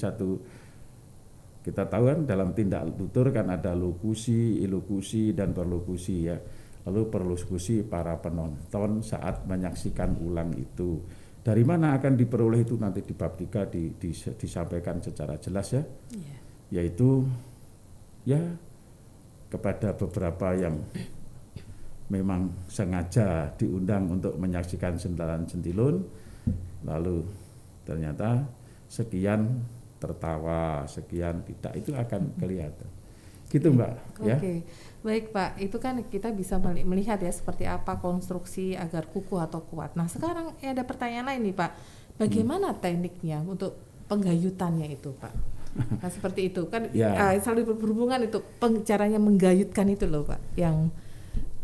kita tahu kan dalam tindak tutur kan ada lokusi, ilokusi dan perlokusi ya. Lalu perlokusi para penonton saat menyaksikan ulang itu. Dari mana akan diperoleh itu nanti di bab 3 disampaikan secara jelas ya. Yeah. Yaitu ya kepada beberapa yang memang sengaja diundang untuk menyaksikan sentilan sentilun, lalu ternyata sekian tertawa, sekian tidak, itu akan kelihatan. Gitu Mbak. Oke. Ya. Baik Pak, itu kan kita bisa melihat ya seperti apa konstruksi agar kukuh atau kuat. Nah sekarang ada pertanyaan lain nih Pak, bagaimana tekniknya untuk penggayutannya itu Pak? Nah seperti itu kan selalu berhubungan itu caranya menggayutkan itu loh Pak, yang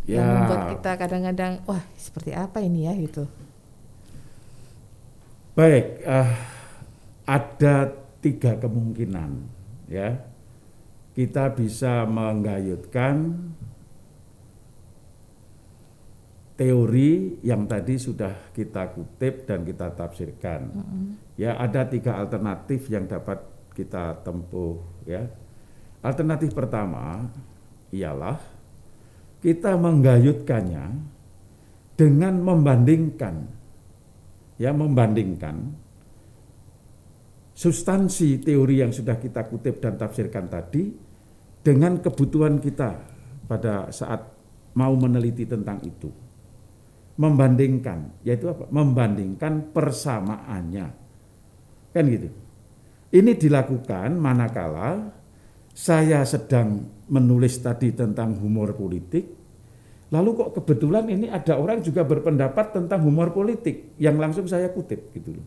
membuat kita kadang-kadang wah seperti apa ini ya gitu. Baik, ada 3 kemungkinan ya. Kita bisa menggayutkan teori yang tadi sudah kita kutip dan kita tafsirkan. Ya, ada 3 alternatif yang dapat kita tempuh ya. Alternatif pertama ialah kita menggayutkannya dengan membandingkan substansi teori yang sudah kita kutip dan tafsirkan tadi dengan kebutuhan kita pada saat mau meneliti tentang itu. Membandingkan, yaitu apa? Membandingkan persamaannya. Kan gitu. Ini dilakukan manakala saya sedang menulis tadi tentang humor politik, lalu kok kebetulan ini ada orang juga berpendapat tentang humor politik yang langsung saya kutip gitu loh.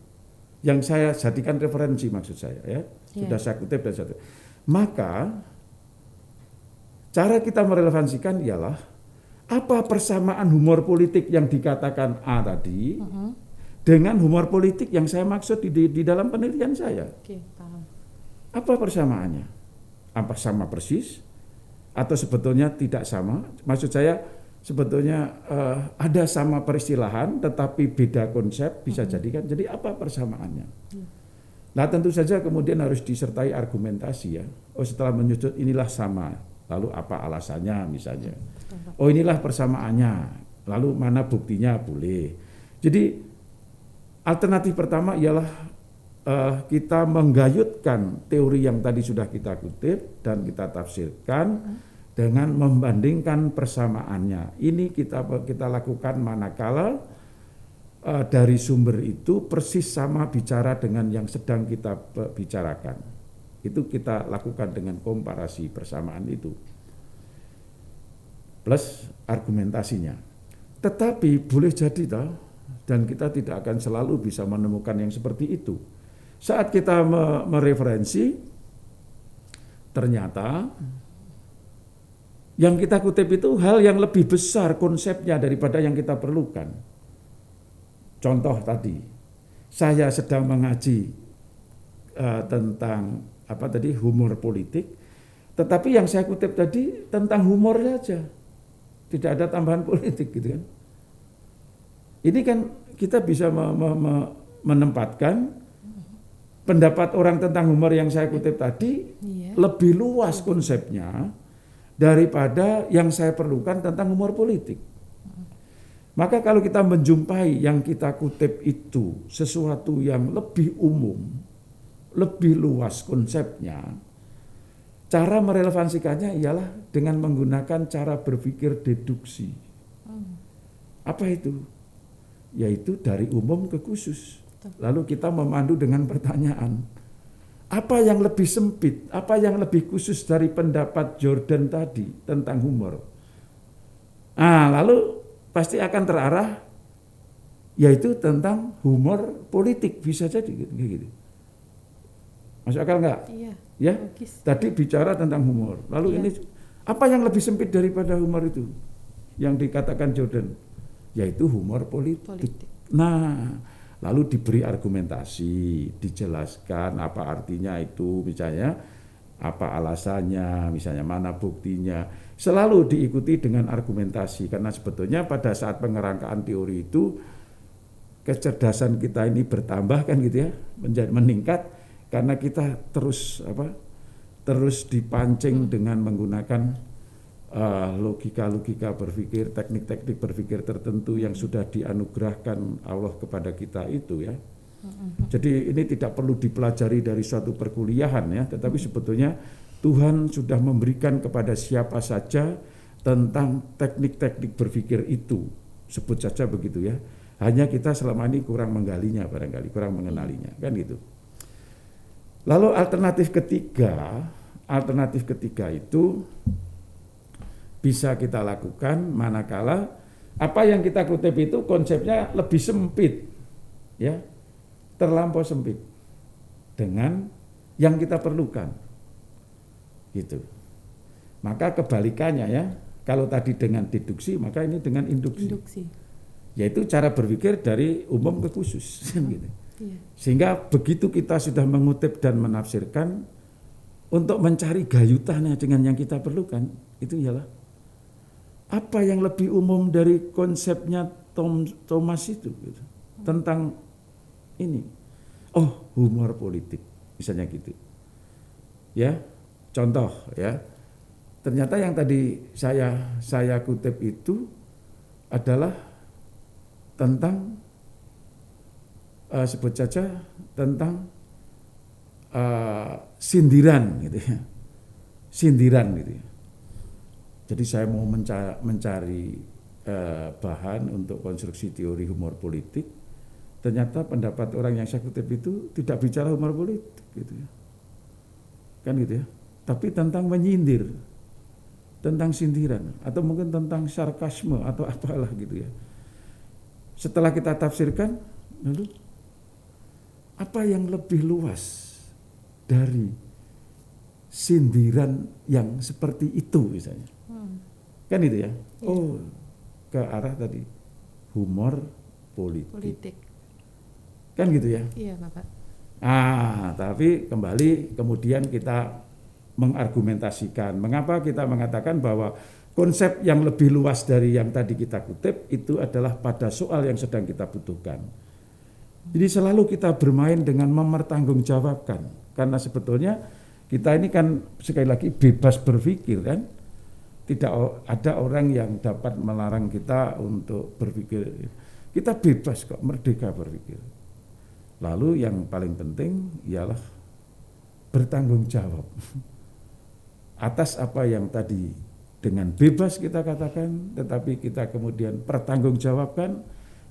Yang saya jadikan referensi maksud saya ya. Sudah saya kutip dan saya. Maka cara kita merelevansikan ialah apa persamaan humor politik yang dikatakan A tadi dengan humor politik yang saya maksud di dalam penelitian saya. Oke, paham. Apa persamaannya? Apa sama persis? Atau sebetulnya tidak sama? Maksud saya sebetulnya ada sama peristilahan tetapi beda konsep bisa jadikan. Jadi apa persamaannya? Nah tentu saja kemudian harus disertai argumentasi ya. Oh setelah menyudut inilah sama. Lalu apa alasannya misalnya? Oh inilah persamaannya. Lalu mana buktinya boleh. Jadi alternatif pertama ialah kita menggayutkan teori yang tadi sudah kita kutip dan kita tafsirkan dengan membandingkan persamaannya. Ini kita lakukan manakala dari sumber itu persis sama bicara dengan yang sedang kita bicarakan. Itu kita lakukan dengan komparasi persamaan itu. Plus argumentasinya. Tetapi boleh jadi dan kita tidak akan selalu bisa menemukan yang seperti itu. Saat kita mereferensi, ternyata yang kita kutip itu hal yang lebih besar konsepnya daripada yang kita perlukan. Contoh tadi, saya sedang mengaji tentang humor politik, Tetapi yang saya kutip tadi tentang humor saja, tidak ada tambahan politik gitu kan. Ini kan kita bisa menempatkan pendapat orang tentang humor yang saya kutip tadi lebih luas konsepnya daripada yang saya perlukan tentang humor politik. Maka kalau kita menjumpai yang kita kutip itu sesuatu yang lebih umum, lebih luas konsepnya, cara merelevansikannya ialah dengan menggunakan cara berpikir deduksi. Apa itu? Yaitu dari umum ke khusus. Lalu kita memandu dengan pertanyaan, apa yang lebih sempit, apa yang lebih khusus dari pendapat Jordan tadi tentang humor? Lalu pasti akan terarah, yaitu tentang humor politik, bisa jadi gitu. Masuk akal nggak? Iya. Ya, tadi bicara tentang humor. Lalu ini apa yang lebih sempit daripada humor itu? Yang dikatakan Jordan, yaitu humor politik. Nah, lalu diberi argumentasi, dijelaskan apa artinya itu, misalnya apa alasannya, misalnya mana buktinya. Selalu diikuti dengan argumentasi, karena sebetulnya pada saat pengerangkaan teori itu kecerdasan kita ini bertambah kan gitu ya, meningkat karena kita terus dipancing dengan menggunakan logika-logika berpikir, teknik-teknik berpikir tertentu yang sudah dianugerahkan Allah kepada kita itu ya. Jadi ini tidak perlu dipelajari dari suatu perkuliahan ya, tetapi sebetulnya Tuhan sudah memberikan kepada siapa saja tentang teknik-teknik berpikir itu, sebut saja begitu ya. Hanya kita selama ini kurang menggalinya barangkali, kurang mengenalinya, kan gitu. Lalu alternatif ketiga itu bisa kita lakukan manakala apa yang kita kutip itu konsepnya lebih sempit, ya, terlampau sempit dengan yang kita perlukan. Gitu. Maka kebalikannya ya, kalau tadi dengan deduksi, maka ini dengan induksi. Yaitu cara berpikir dari umum ke khusus. Gitu. Sehingga begitu kita sudah mengutip dan menafsirkan, untuk mencari gayutannya dengan yang kita perlukan, itu ialah apa yang lebih umum dari konsepnya Thomas itu gitu, tentang ini. Oh, humor politik, misalnya gitu. Ya. Contoh ya, ternyata yang tadi saya kutip itu adalah tentang sebut saja tentang sindiran gitu ya, sindiran gitu ya. Jadi saya mau mencari bahan untuk konstruksi teori humor politik, ternyata pendapat orang yang saya kutip itu tidak bicara humor politik gitu ya, kan gitu ya. Tapi tentang menyindir, tentang sindiran, atau mungkin tentang sarkasme atau apalah gitu ya. Setelah kita tafsirkan, lalu apa yang lebih luas dari sindiran yang seperti itu misalnya, kan itu ya? Oh, ke arah tadi humor politik. Kan gitu ya? Iya, Bapak. Tapi kembali kemudian kita mengargumentasikan. Mengapa kita mengatakan bahwa konsep yang lebih luas dari yang tadi kita kutip itu adalah pada soal yang sedang kita butuhkan. Jadi selalu kita bermain dengan mempertanggungjawabkan. Karena sebetulnya kita ini kan sekali lagi bebas berpikir kan. Tidak ada orang yang dapat melarang kita untuk berpikir. Kita bebas kok, merdeka berpikir. Lalu yang paling penting ialah bertanggung jawab atas apa yang tadi dengan bebas kita katakan, tetapi kita kemudian pertanggungjawabkan,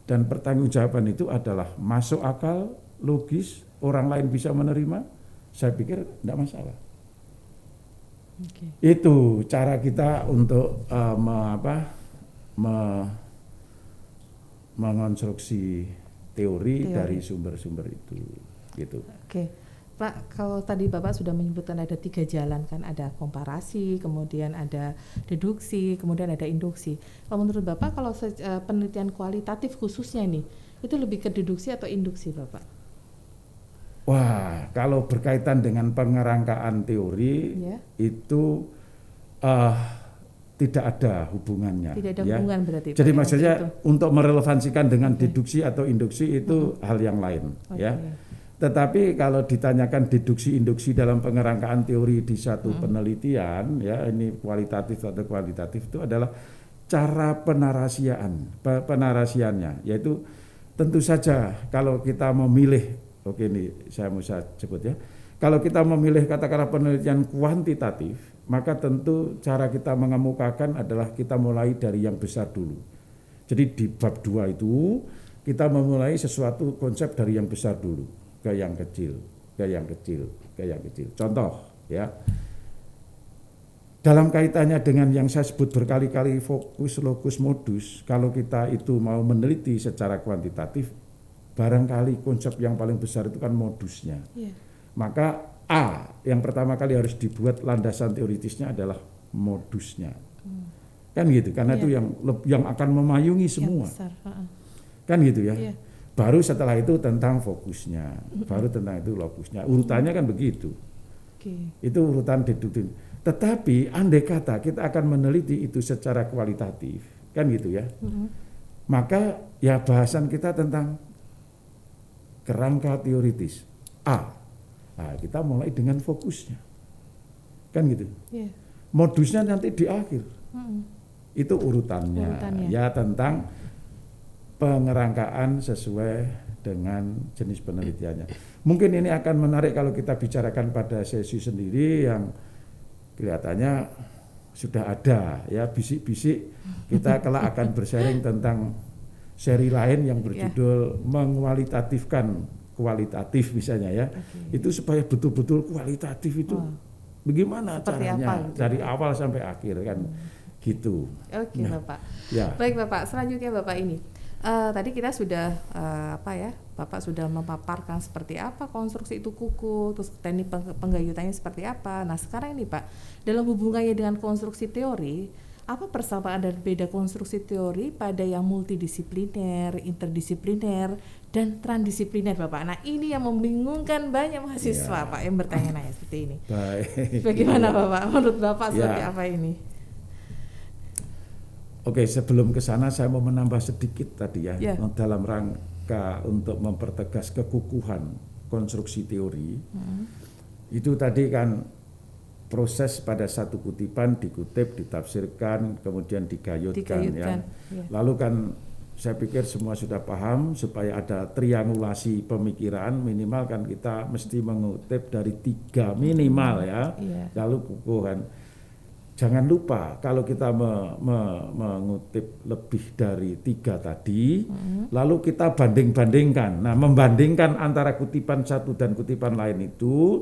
dan pertanggungjawaban itu adalah masuk akal, logis, orang lain bisa menerima, saya pikir tidak masalah. Itu cara kita untuk mengonstruksi teori dari sumber-sumber itu, gitu. Pak, kalau tadi Bapak sudah menyebutkan ada 3 jalan kan, ada komparasi, kemudian ada deduksi, kemudian ada induksi. Kalau menurut Bapak, kalau penelitian kualitatif khususnya ini, itu lebih ke deduksi atau induksi Bapak? Wah, kalau berkaitan dengan pengerangkaan teori itu tidak ada hubungannya. Tidak ada hubungan berarti. Jadi maksudnya untuk merelevansikan dengan deduksi atau induksi itu hal yang lain, ya. Tetapi kalau ditanyakan deduksi induksi dalam pengerangkaan teori di satu penelitian, ya ini kualitatif atau kuantitatif, itu adalah cara penarasiannya, yaitu tentu saja kalau kita memilih, oke ini saya mau sebut ya, kalau kita memilih katakanlah penelitian kuantitatif, maka tentu cara kita mengemukakan adalah kita mulai dari yang besar dulu. Jadi di bab 2 itu kita memulai sesuatu konsep dari yang besar dulu ke yang kecil, ke yang kecil, ke yang kecil. Contoh ya, dalam kaitannya dengan yang saya sebut berkali-kali fokus, lokus, modus, kalau kita itu mau meneliti secara kuantitatif, barangkali konsep yang paling besar itu kan modusnya. Maka A, yang pertama kali harus dibuat landasan teoritisnya adalah modusnya. Kan gitu, karena itu yang akan memayungi semua. Kan gitu ya. Baru setelah itu tentang fokusnya, baru tentang itu lokusnya. Urutannya kan begitu. Itu urutan deduktif. Tetapi andai kata kita akan meneliti itu secara kualitatif, kan gitu ya. Maka ya bahasan kita tentang kerangka teoritis A. Nah, kita mulai dengan fokusnya, kan gitu. Modusnya nanti di akhir. Itu urutannya. Ya tentang pengerangkaan sesuai dengan jenis penelitiannya. Mungkin ini akan menarik kalau kita bicarakan pada sesi sendiri yang kelihatannya sudah ada ya bisik-bisik kita kelak akan bersharing tentang seri lain yang berjudul mengualitatifkan kualitatif misalnya ya. Itu supaya betul-betul kualitatif itu bagaimana caranya dari awal sampai akhir kan gitu. Oke, Bapak. Baik Bapak, selanjutnya Bapak ini. Tadi kita sudah Bapak sudah memaparkan seperti apa konstruksi itu kuku, terus teknik penggayutannya seperti apa. Nah sekarang ini Pak, dalam hubungannya dengan konstruksi teori, apa persamaan dan beda konstruksi teori pada yang multidisipliner, interdisipliner, dan transdisipliner Bapak? Nah ini yang membingungkan banyak mahasiswa Pak yang bertanya-tanya seperti ini. Baik. Bagaimana Bapak? Menurut Bapak seperti apa ini? Oke, sebelum ke sana saya mau menambah sedikit tadi ya, dalam rangka untuk mempertegas kekukuhan konstruksi teori. Itu tadi kan proses pada satu kutipan dikutip, ditafsirkan, kemudian digayutkan. Ya. Lalu kan saya pikir semua sudah paham supaya ada triangulasi pemikiran minimal kan kita mesti mengutip dari 3 minimal ya. Lalu kukuhan. Jangan lupa kalau kita mengutip lebih dari 3 tadi, lalu kita banding-bandingkan. Nah, membandingkan antara kutipan satu dan kutipan lain itu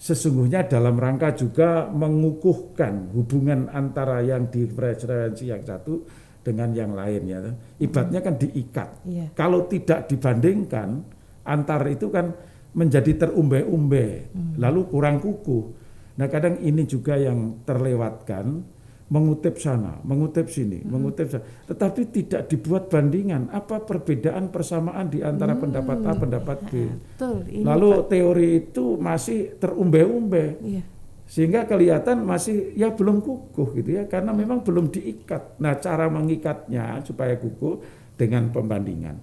sesungguhnya dalam rangka juga mengukuhkan hubungan antara yang diferensi yang satu dengan yang lain ya. Ibaratnya kan diikat. Kalau tidak dibandingkan, antar itu kan menjadi terumbe-umbe, lalu kurang kukuh. Nah kadang ini juga yang terlewatkan, mengutip sana, mengutip sini, mengutip sana. Tetapi tidak dibuat bandingan, apa perbedaan persamaan di antara pendapat A, pendapat B. Lalu teori itu masih terumbe-umbe, sehingga kelihatan masih ya belum kukuh gitu ya, karena memang belum diikat. Nah cara mengikatnya supaya kukuh dengan pembandingan,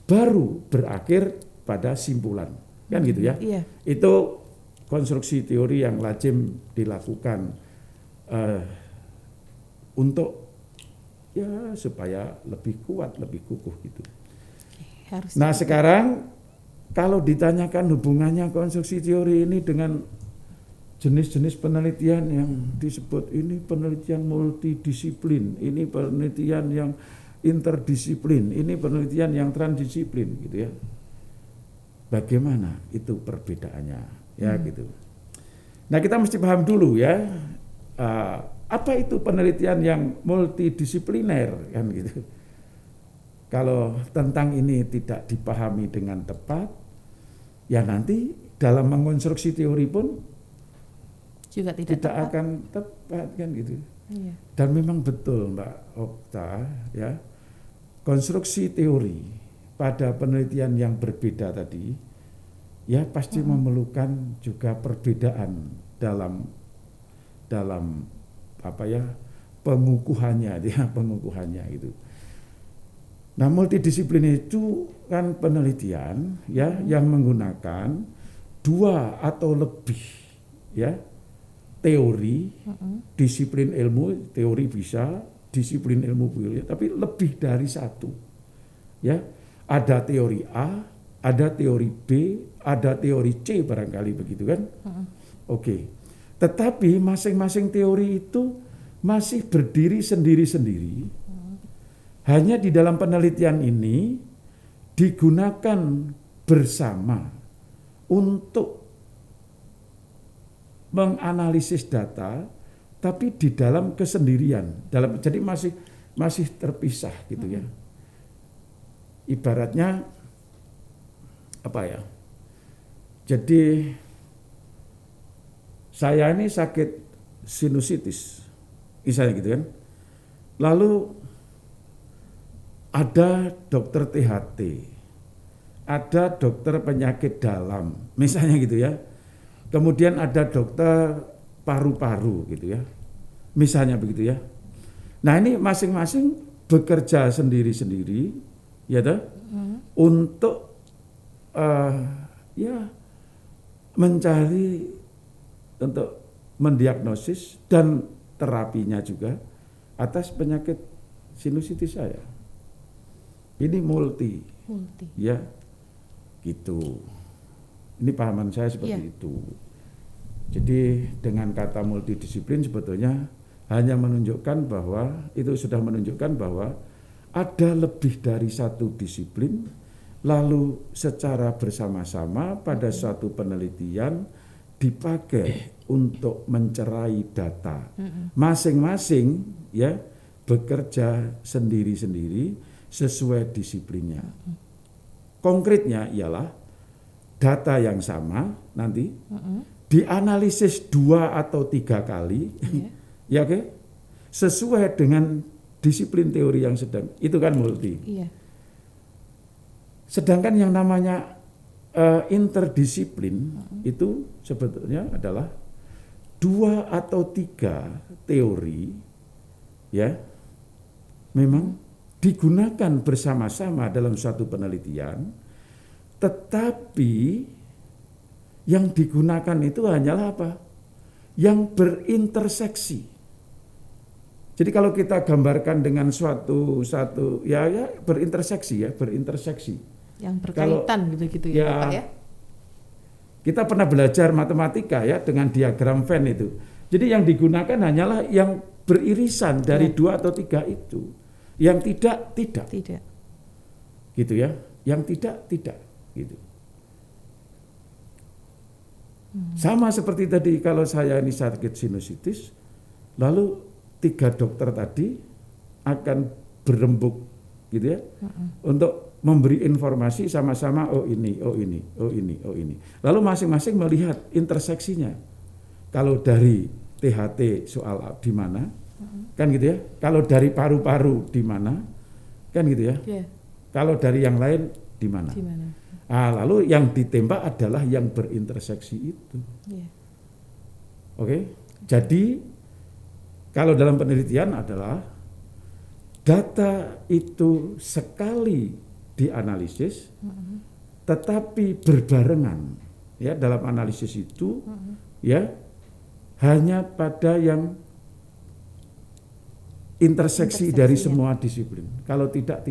baru berakhir pada simpulan, kan gitu ya. Itu konstruksi teori yang lazim dilakukan untuk ya supaya lebih kuat, lebih kukuh gitu. Nah sekarang kalau ditanyakan hubungannya konstruksi teori ini dengan jenis-jenis penelitian yang disebut ini penelitian multidisiplin, ini penelitian yang interdisiplin, ini penelitian yang transdisiplin gitu ya. Bagaimana itu perbedaannya? Ya gitu. Nah kita mesti paham dulu ya apa itu penelitian yang multidisipliner kan gitu. Kalau tentang ini tidak dipahami dengan tepat, ya nanti dalam mengonstruksi teori pun juga tidak akan tepat kan gitu. Dan memang betul Mbak Okta ya, konstruksi teori pada penelitian yang berbeda tadi ya pasti memerlukan juga perbedaan dalam apa ya, pengukuhannya gitu. Nah, multidisiplin itu kan penelitian ya yang menggunakan 2 atau lebih ya teori, disiplin ilmu, teori bisa, disiplin ilmu boleh, tapi lebih dari 1. Ya, ada teori A, ada teori B, ada teori C barangkali begitu kan? Oke. Tetapi masing-masing teori itu masih berdiri sendiri-sendiri. Hanya di dalam penelitian ini digunakan bersama untuk menganalisis data, tapi di dalam kesendirian, jadi masih terpisah gitu ya. Ibaratnya apa ya? Jadi saya ini sakit sinusitis, misalnya gitu kan. Lalu ada dokter THT, ada dokter penyakit dalam, misalnya gitu ya. Kemudian ada dokter paru-paru gitu ya, misalnya begitu ya. Nah, ini masing-masing bekerja sendiri-sendiri, ya toh, untuk ya mencari, untuk mendiagnosis dan terapinya juga atas penyakit sinusitis saya. Ini multi. Ya, gitu. Ini pahaman saya seperti itu. Jadi dengan kata multidisiplin sebetulnya hanya menunjukkan bahwa, itu sudah menunjukkan bahwa ada lebih dari 1 disiplin, lalu secara bersama-sama pada suatu penelitian dipakai untuk mencerai data. Masing-masing ya bekerja sendiri-sendiri sesuai disiplinnya. Konkretnya ialah data yang sama nanti dianalisis 2 atau 3 kali, ya oke, sesuai dengan disiplin teori yang sedang, itu kan multi. Sedangkan yang namanya interdisiplin itu sebetulnya adalah 2 atau 3 teori ya memang digunakan bersama-sama dalam suatu penelitian, tetapi yang digunakan itu hanyalah apa? Yang berinterseksi. Jadi kalau kita gambarkan dengan suatu ya berinterseksi. Yang berkaitan gitu ya, Pak ya. Kita pernah belajar matematika ya dengan diagram Venn itu. Jadi yang digunakan hanyalah yang beririsan dari 2 atau 3 itu. Yang tidak. Gitu ya. Yang tidak gitu. Sama seperti tadi, kalau saya ini sakit sinusitis, lalu 3 dokter tadi akan berembuk gitu ya, untuk memberi informasi sama-sama, oh ini. Lalu masing-masing melihat interseksinya. Kalau dari THT soal di mana, kan gitu ya. Kalau dari paru-paru di mana, kan gitu ya. Kalau dari yang lain di mana. Lalu yang ditembak adalah yang berinterseksi itu. Oke. Jadi kalau dalam penelitian adalah data itu sekali dianalisis, tetapi berbarengan ya dalam analisis itu ya hanya pada yang interseksi dari semua disiplin. Kalau tidak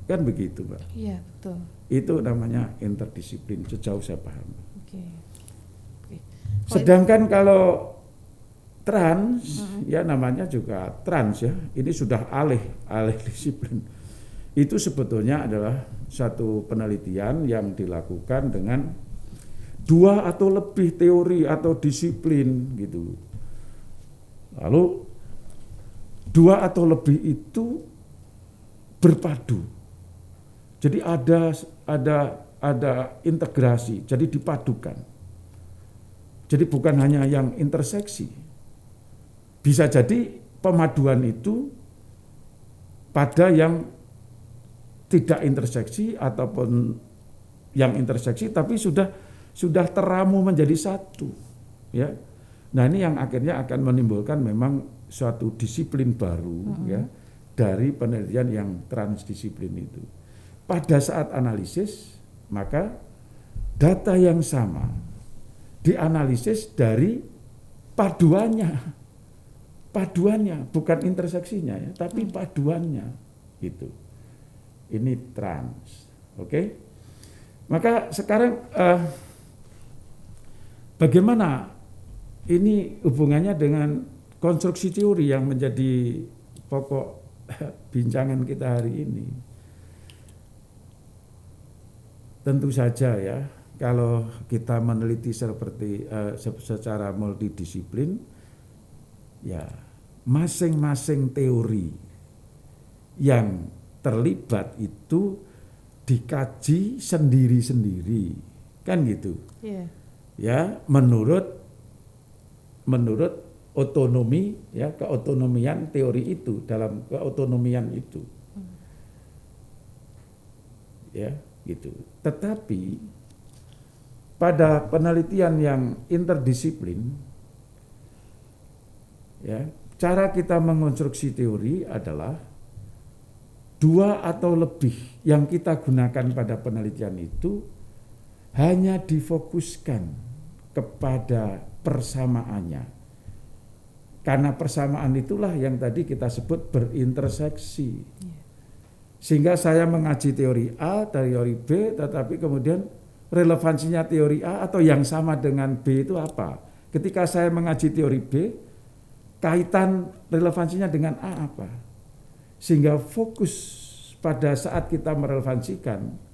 kan begitu, Mbak. Iya, betul. Itu namanya interdisiplin sejauh saya paham. Sedangkan kalau trans ya namanya juga trans ya. Ini sudah alih disiplin. Itu sebetulnya adalah satu penelitian yang dilakukan dengan 2 atau lebih teori atau disiplin gitu. Lalu 2 atau lebih itu berpadu. Jadi ada integrasi, jadi dipadukan. Jadi bukan hanya yang interseksi. Bisa jadi pemaduan itu pada yang tidak interseksi ataupun yang interseksi tapi sudah sudah teramu menjadi satu, ya. Nah, ini yang akhirnya akan menimbulkan memang suatu disiplin baru, ya, dari penelitian yang transdisiplin itu. Pada saat analisis, maka data yang sama dianalisis dari paduannya, bukan interseksinya, ya, tapi paduannya, gitu. Ini trans, oke? Maka sekarang bagaimana ini hubungannya dengan konstruksi teori yang menjadi pokok bincangan kita hari ini? Tentu saja ya, kalau kita meneliti seperti secara multidisiplin, ya masing-masing teori yang terlibat itu dikaji sendiri-sendiri, kan gitu. Yeah. Ya, menurut otonomi, ya, keotonomian teori itu, dalam keotonomian itu. Ya, gitu. Tetapi pada penelitian yang interdisiplin, ya, cara kita mengonstruksi teori adalah dua atau lebih yang kita gunakan pada penelitian itu hanya difokuskan kepada persamaannya. Karena persamaan itulah yang tadi kita sebut berinterseksi. Sehingga saya mengaji teori A, teori B, tetapi kemudian relevansinya teori A atau yang sama dengan B itu apa? Ketika saya mengaji teori B, kaitan relevansinya dengan A apa? Sehingga fokus pada saat kita merelevansikan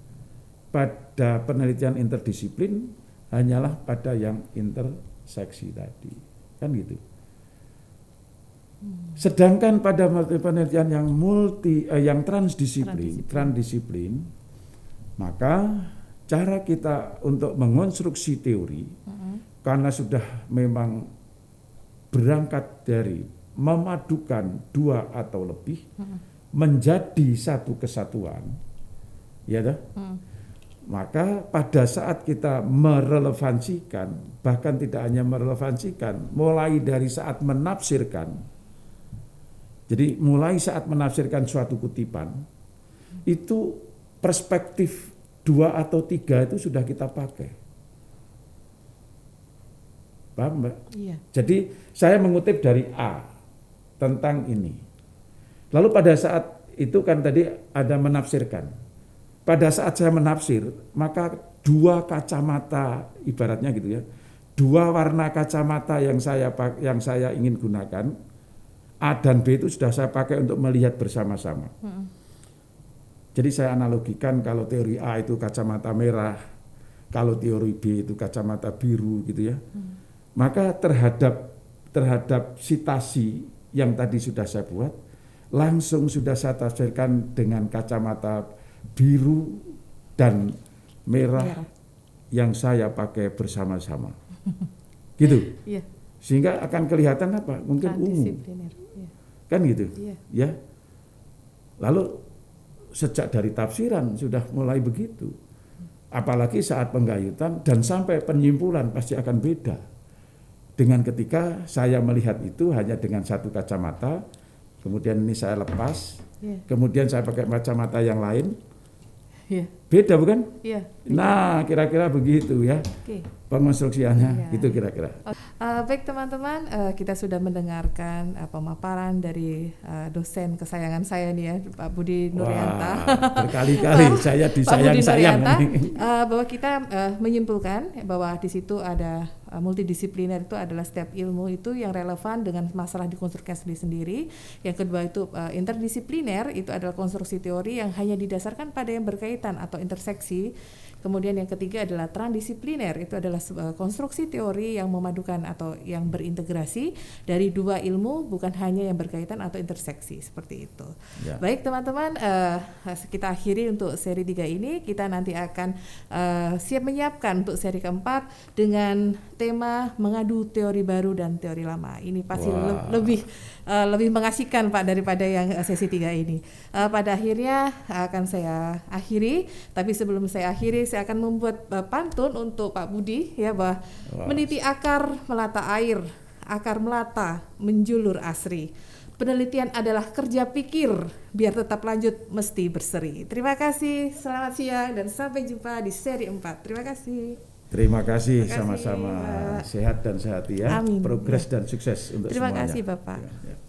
pada penelitian interdisiplin hanyalah pada yang interseksi tadi, kan gitu. Sedangkan pada penelitian yang transdisiplin, maka cara kita untuk mengonstruksi teori, karena sudah memang berangkat dari memadukan dua atau lebih menjadi satu kesatuan, ya dah. Maka pada saat kita merelevansikan, bahkan tidak hanya merelevansikan, mulai dari saat menafsirkan, jadi mulai saat menafsirkan suatu kutipan, itu perspektif 2 atau 3 itu sudah kita pakai. Paham, Mbak? Iya. Jadi saya mengutip dari A tentang ini. Lalu pada saat itu kan tadi ada menafsirkan. Pada saat saya menafsir, maka dua kacamata, ibaratnya gitu ya, dua warna kacamata yang saya ingin gunakan, A dan B itu sudah saya pakai untuk melihat bersama-sama. Jadi saya analogikan kalau teori A itu kacamata merah, kalau teori B itu kacamata biru gitu ya. Maka terhadap sitasi yang tadi sudah saya buat, langsung sudah saya tafsirkan dengan kacamata biru dan merah yang saya pakai bersama-sama. Gitu. Yeah. Sehingga akan kelihatan apa? Mungkin ungu. Yeah. Kan gitu. Yeah. Ya. Lalu sejak dari tafsiran sudah mulai begitu. Apalagi saat penggayutan dan sampai penyimpulan pasti akan beda. Dengan ketika saya melihat itu hanya dengan satu kacamata, kemudian ini saya lepas, kemudian saya pakai kacamata yang lain, beda bukan? Nah, kira-kira begitu ya. Pengonstruksiannya gitu kira-kira. Baik teman-teman, kita sudah mendengarkan pemaparan dari dosen kesayangan saya nih ya, Pak Budi Nuryanta. Berkali-kali saya disayang-sayang. Bahwa kita menyimpulkan bahwa di situ ada multidisipliner itu adalah setiap ilmu itu yang relevan dengan masalah dikonstruksikan sendiri. Yang kedua itu interdisipliner itu adalah konstruksi teori yang hanya didasarkan pada yang berkaitan atau interseksi. Kemudian yang ketiga adalah transdisipliner, itu adalah konstruksi teori yang memadukan atau yang berintegrasi dari dua ilmu, bukan hanya yang berkaitan atau interseksi seperti itu. Ya. Baik teman-teman, kita akhiri untuk seri 3 ini. Kita nanti akan siap menyiapkan untuk seri keempat dengan tema mengadu teori baru dan teori lama. Ini pasti lebih mengasihkan Pak daripada yang sesi 3 ini. Pada akhirnya akan saya akhiri, tapi sebelum saya akhiri saya akan membuat pantun untuk Pak Budi ya, bahwa meniti akar melata air, akar melata menjulur asri. Penelitian adalah kerja pikir, biar tetap lanjut mesti berseri. Terima kasih, selamat siang dan sampai jumpa di seri 4. Terima kasih. Terima kasih, sama-sama. Sehat dan sehati ya. Amin. Progres dan sukses untuk Terima semuanya. Terima kasih Bapak. Ya.